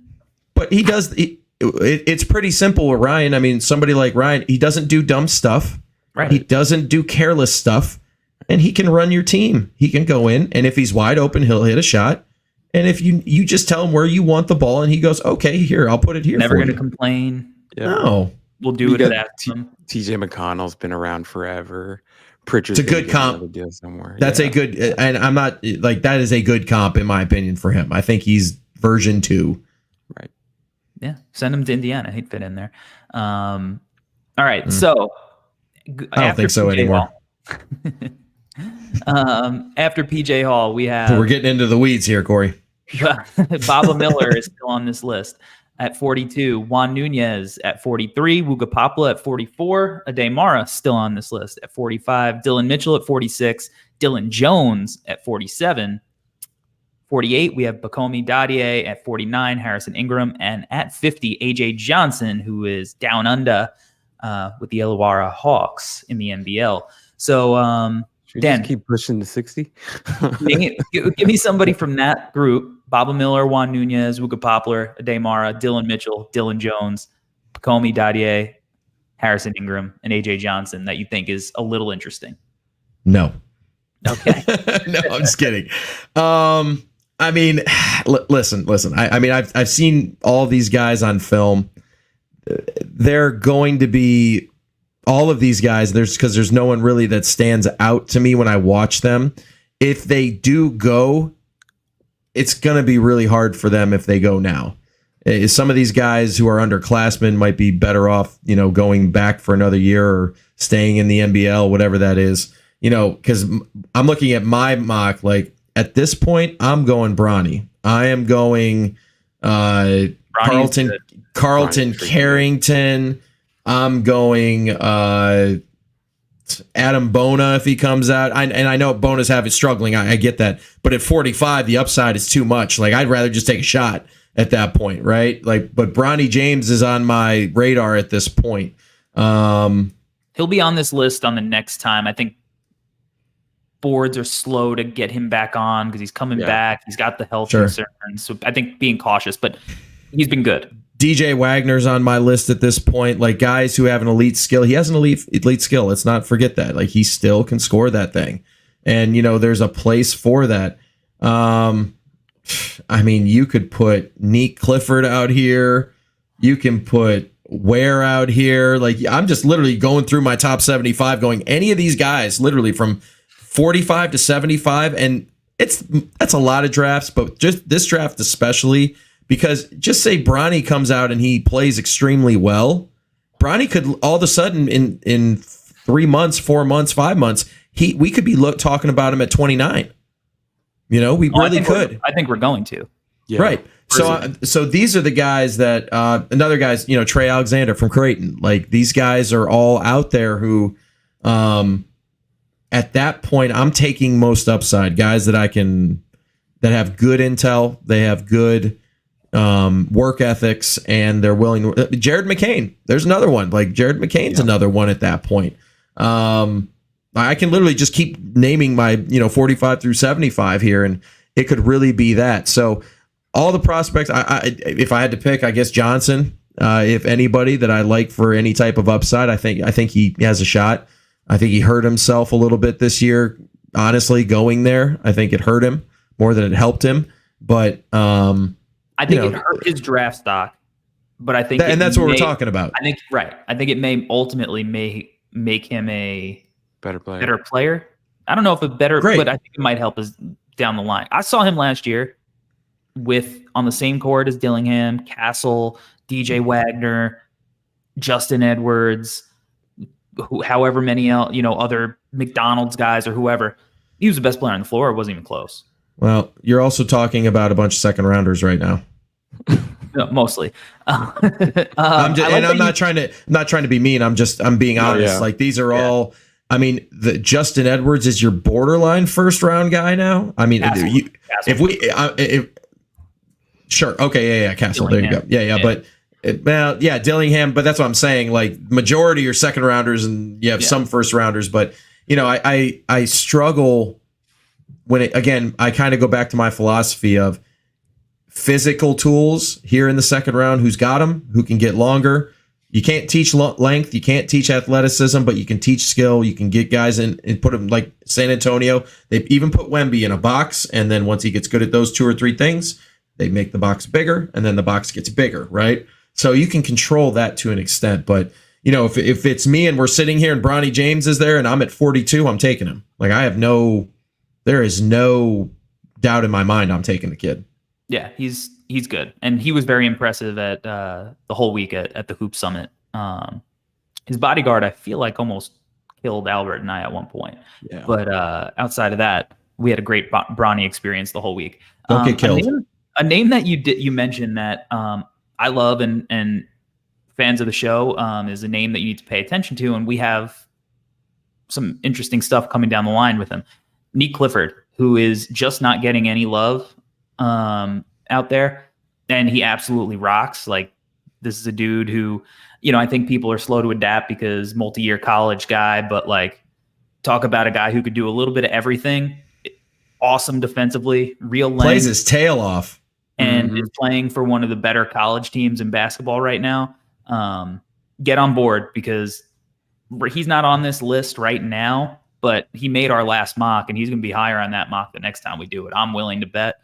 But he does. It's pretty simple with Ryan. I mean, somebody like Ryan, he doesn't do dumb stuff. Right. He doesn't do careless stuff, and he can run your team. He can go in, and if he's wide open, he'll hit a shot. And if you just tell him where you want the ball, and he goes, okay, here, I'll put it here. Never going to complain. Yeah. No. We'll do it at that time. TJ McConnell's been around forever. Pritchard's It's a good comp. deal somewhere. That's a good, and I'm not like, that is a good comp in my opinion for him. I think he's version 2. Right. Yeah, send him to Indiana. He'd fit in there. All right, so I don't think so anymore. After PJ Hall, we have We're getting into the weeds here, Corey. Baba Miller is still on this list at 42. Juan Nunez at 43. Wooga Popla at 44. Ade Mara still on this list at 45. Dylan Mitchell at 46. Dylan Jones at 47. 48, we have Bakomi Dadier at 49. Harrison Ingram. And at 50, AJ Johnson, who is down under with the Illawarra Hawks in the NBL. So, Should we Dan, just keep pushing to 60? give me somebody from that group: Baba Miller, Juan Nunez, Wooga Poplar, Ade Mara, Dylan Mitchell, Dylan Jones, Bakomi Dadier, Harrison Ingram, and AJ Johnson that you think is a little interesting. No. Okay. No, I'm just kidding. I mean, listen. I mean, I've seen all these guys on film. They're going to be all of these guys. Because there's no one really that stands out to me when I watch them. If they do go, it's going to be really hard for them if they go now. Some of these guys who are underclassmen might be better off, going back for another year or staying in the NBL, whatever that is. Because I'm looking at my mock, like at this point, I'm going Bronny. I am going Carlton Carrington. I'm going Adam Bona if he comes out. I know Bona's struggling. I get that. But at 45, the upside is too much. Like, I'd rather just take a shot at that point, right? Like, but Bronny James is on my radar at this point. He'll be on this list on the next time. I think boards are slow to get him back on because he's coming back. He's got the health concerns. So I think being cautious, but he's been good. DJ Wagner's on my list at this point. Like, guys who have an elite skill. He has an elite skill. Let's not forget that. Like, he still can score that thing. And, there's a place for that. I mean, you could put Neek Clifford out here. You can put Ware out here. Like, I'm just literally going through my top 75, going any of these guys, literally from 45 to 75. And that's a lot of drafts, but just this draft especially, because just say Bronny comes out and he plays extremely well. Bronny could all of a sudden in 3 months, 4 months, 5 months, we could be talking about him at 29. We really could. I think we're going to. Yeah. Right. So these are the guys that another guys, Trey Alexander from Creighton. Like, these guys are all out there who at that point I'm taking most upside, guys that that have good intel, they have good work ethics, and they're willing to. Jared McCain, there's another one. Like, Jared McCain's another one at that point. I can literally just keep naming my 45 through 75 here, and it could really be that. So all the prospects, if I had to pick, I guess Johnson, if anybody that I like for any type of upside, I think he has a shot. I think he hurt himself a little bit this year. Honestly, going there, I think it hurt him more than it helped him. But I think it hurt his draft stock. But I think, and that's what we're talking about. I think it may ultimately make him a Better player. I don't know if but I think it might help us down the line. I saw him last year on the same court as Dillingham, Castle, DJ Wagner, Justin Edwards, however many other McDonald's guys or whoever. He was the best player on the floor. It wasn't even close. Well, you're also talking about a bunch of second rounders right now. No, mostly. I'm not trying to be mean. I'm being honest. Yeah. Like these are all. I mean, the Justin Edwards is your borderline first round guy now. I mean, Castle. if sure, okay, yeah, Castle. Dillingham. There you go. Yeah. Dillingham. But that's what I'm saying. Like majority are second rounders, and you have some first rounders. But I struggle when I kind of go back to my philosophy of physical tools here in the second round. Who's got them? Who can get longer? You can't teach length. You can't teach athleticism, but you can teach skill. You can get guys in and put them like San Antonio. They even put Wemby in a box, and then once he gets good at those 2 or 3 things, they make the box bigger, and then the box gets bigger, right? So you can control that to an extent. But if it's me and we're sitting here and Bronny James is there and I'm at 42, I'm taking him. Like there is no doubt in my mind I'm taking the kid. Yeah, he's good, and he was very impressive at the whole week at the Hoop Summit. His bodyguard, I feel like, almost killed Albert and I at one point. Yeah. But outside of that, we had a great Bronny experience the whole week. Don't get killed. A name that you mentioned that I love and fans of the show is a name that you need to pay attention to, and we have some interesting stuff coming down the line with him. Nick Clifford, who is just not getting any love out there, and he absolutely rocks. Like, this is a dude who, I think people are slow to adapt because multi-year college guy, but like, talk about a guy who could do a little bit of everything. Awesome defensively, real length, plays his tail off, and is playing for one of the better college teams in basketball right now. Get on board, because he's not on this list right now, but he made our last mock, and he's going to be higher on that mock the next time we do it. I'm willing to bet.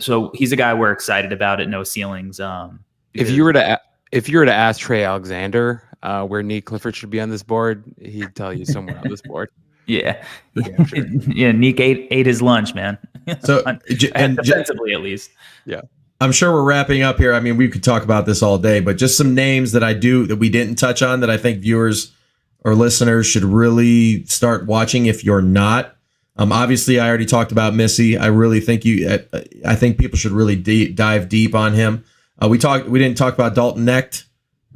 So he's a guy we're excited about at No Ceilings. If you were to ask Trey Alexander where Nick Clifford should be on this board, he'd tell you somewhere on this board. Yeah. Sure. Yeah. Nick ate his lunch, man. So defensively, at least. Yeah. I'm sure we're wrapping up here. I mean, we could talk about this all day, but just some names that we didn't touch on that I think viewers or listeners should really start watching if you're not. Obviously, I already talked about Missy. I really think I think people should really dive deep on him. We didn't talk about Dalton Knecht.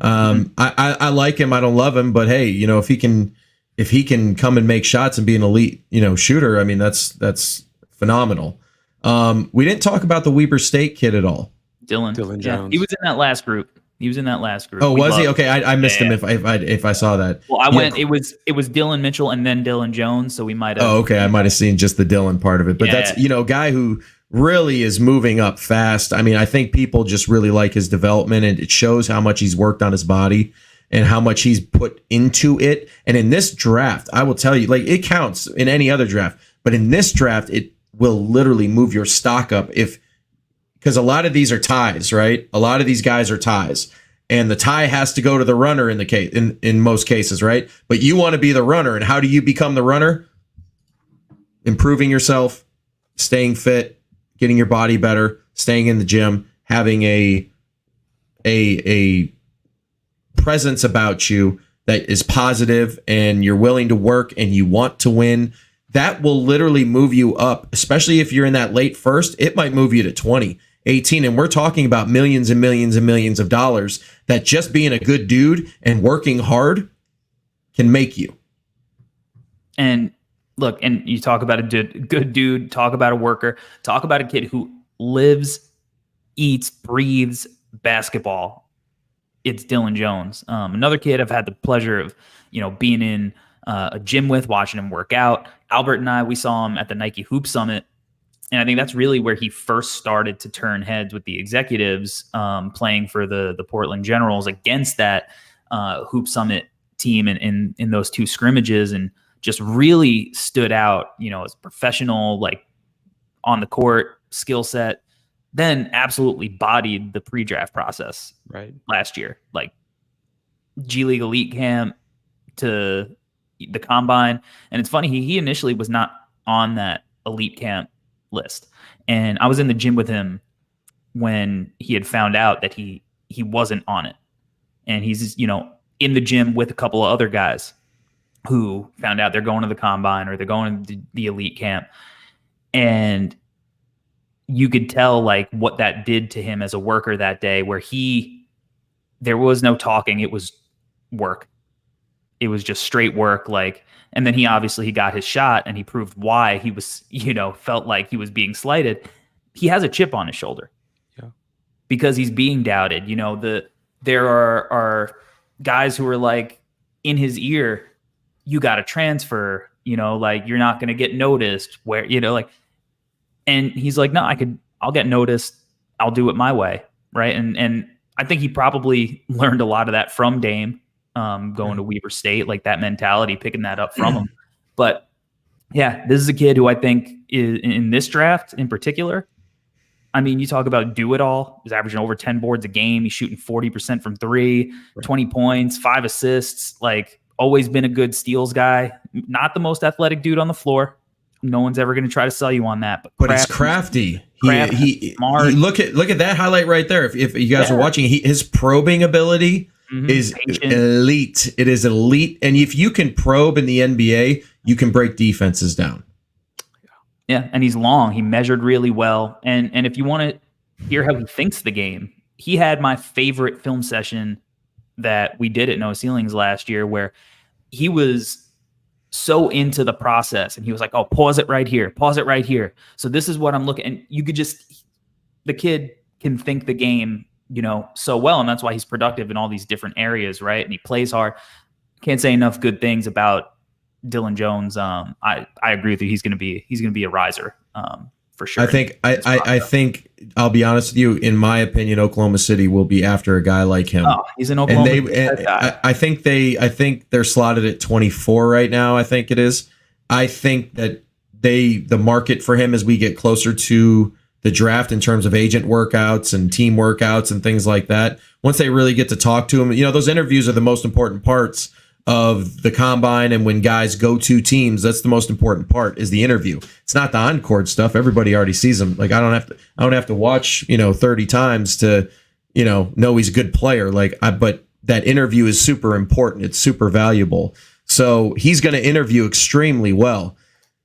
I like him. I don't love him, but hey, if he can come and make shots and be an elite, shooter, I mean, that's phenomenal. We didn't talk about the Weber State kid at all. Dylan Jones. He was in that last group. Oh, was he? Okay, I missed him if I saw that. Well, I went. It was Dylan Mitchell and then Dylan Jones. So we might have. Oh, okay. I might have seen just the Dylan part of it, but that's a guy who really is moving up fast. I mean, I think people just really like his development, and it shows how much he's worked on his body and how much he's put into it. And in this draft, I will tell you, like, it counts in any other draft, but in this draft, it will literally move your stock up because a lot of these are ties, right? A lot of these guys are ties, and the tie has to go to the runner in most cases, right? But you want to be the runner, and how do you become the runner? Improving yourself, staying fit, getting your body better, staying in the gym, having a presence about you that is positive, and you're willing to work and you want to win. That will literally move you up, especially if you're in that late first. It might move you to 20, 18, and we're talking about millions and millions and millions of dollars that just being a good dude and working hard can make you. And look, and you talk about a good dude, talk about a worker, talk about a kid who lives, eats, breathes basketball. It's Dylan Jones. Another kid I've had the pleasure of, being in a gym with, watching him work out. Albert and I, we saw him at the Nike Hoop Summit. And I think that's really where he first started to turn heads with the executives, playing for the Portland Generals against that Hoop Summit team in those 2 scrimmages, and just really stood out, as professional, like on the court, skill set, then absolutely bodied the pre-draft process last year, like G League Elite Camp to the Combine. And it's funny, he initially was not on that Elite Camp list, and I was in the gym with him when he had found out that he wasn't on it, and he's in the gym with a couple of other guys, who found out they're going to the combine or they're going to the elite camp. And you could tell like what that did to him as a worker that day, where there was no talking. It was work. It was just straight work. Like, and then he got his shot and he proved why he was, felt like he was being slighted. He has a chip on his shoulder because he's being doubted. There are guys who are like in his ear, you got to transfer, like you're not going to get noticed where, and he's like, no, I'll get noticed. I'll do it my way. Right. And I think he probably learned a lot of that from Dame, going to Weber State, like that mentality, picking that up from him. But yeah, this is a kid who I think is in this draft in particular. I mean, you talk about do it all. He's averaging over 10 boards a game. He's shooting 40% from three, 20 points, 5 assists, like always been a good steals guy. Not the most athletic dude on the floor. No one's ever going to try to sell you on that. But he's crafty. He smart. Look at that highlight right there. If you guys are watching, his probing ability is elite. It is elite. And if you can probe in the NBA, you can break defenses down. Yeah, and he's long. He measured really well. And if you want to hear how he thinks the game, he had my favorite film session that we did at No Ceilings last year, where he was so into the process and he was like, oh, pause it right here. Pause it right here. So this is what I'm looking. And you could the kid can think the game, so well. And that's why he's productive in all these different areas. Right. And he plays hard. Can't say enough good things about Dylan Jones. I agree with you. He's going to be a riser, for sure. I think I'll be honest with you. In my opinion, Oklahoma City will be after a guy like him. Oh, he's an Oklahoma City guy. I think they're slotted at 24 right now. I think it is. I think that the market for him as we get closer to the draft in terms of agent workouts and team workouts and things like that. Once they really get to talk to him, those interviews are the most important parts of the combine, and when guys go to teams, that's the most important part, is the interview. It's not the on-court stuff. Everybody already sees him. Like I don't have to watch 30 times to know he's a good player. But that interview is super important. It's super valuable. So he's going to interview extremely well.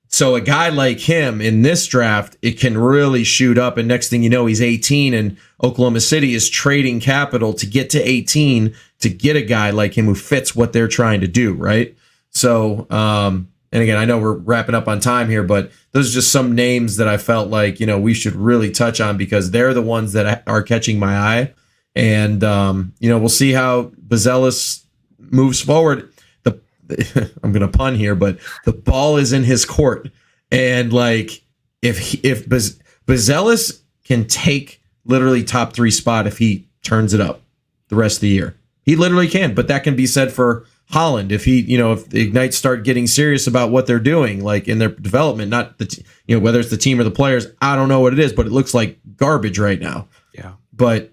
So a guy like him in this draft, it can really shoot up. And next thing you know, he's 18 and Oklahoma City is trading capital to get to 18 to get a guy like him who fits what they're trying to do. Right. So, and again, I know we're wrapping up on time here, but those are just some names that I felt like, we should really touch on because they're the ones that are catching my eye. And, we'll see how Buzelis moves forward. I'm going to pun here, but the ball is in his court. And like, if Buzelis can take literally top 3 spot, if he turns it up the rest of the year, he literally can. But that can be said for Holland. If if the Ignite start getting serious about what they're doing, like in their development, not whether it's the team or the players, I don't know what it is, but it looks like garbage right now. Yeah. But,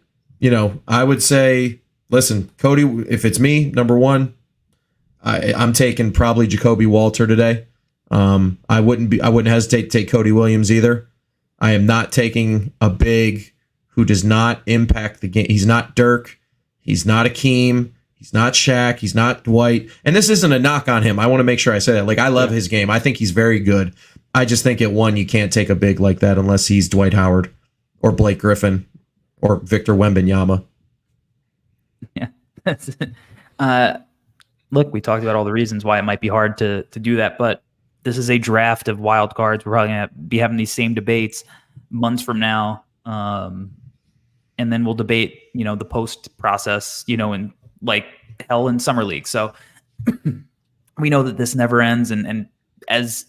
I would say, listen, Cody, if it's me, number one, I'm taking probably Jacoby Walter today. I wouldn't hesitate to take Cody Williams either. I am not taking a big who does not impact the game. He's not Dirk. He's not Akeem. He's not Shaq. He's not Dwight. And this isn't a knock on him. I want to make sure I say that. Like, I love his game. I think he's very good. I just think at one, you can't take a big like that unless he's Dwight Howard or Blake Griffin or Victor Wembanyama. Yeah. That's look, we talked about all the reasons why it might be hard to do that, but this is a draft of wild cards. We're probably going to be having these same debates months from now. And then we'll debate, the post process, in like hell in summer league. So we know that this never ends. And as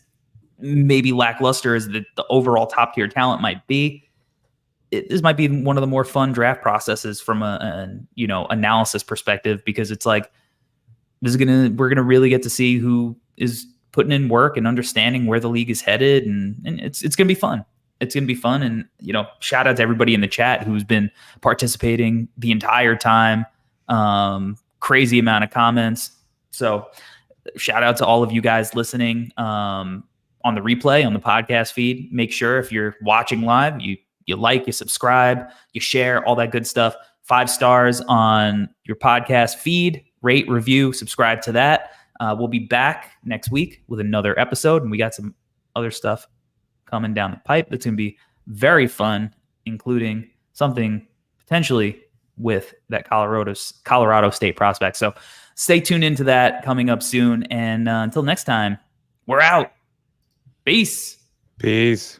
maybe lackluster as the overall top tier talent might be, this might be one of the more fun draft processes from a analysis perspective, because it's like, we're gonna really get to see who is putting in work and understanding where the league is headed, and it's gonna be fun. It's gonna be fun, and shout out to everybody in the chat who's been participating the entire time. Crazy amount of comments. So shout out to all of you guys listening on the replay on the podcast feed. Make sure if you're watching live, you like, you subscribe, you share, all that good stuff. 5 stars on your podcast feed. Rate, review, subscribe to that. We'll be back next week with another episode, and we got some other stuff coming down the pipe that's going to be very fun, including something potentially with that Colorado State prospect. So stay tuned into that coming up soon. And until next time, we're out. Peace. Peace.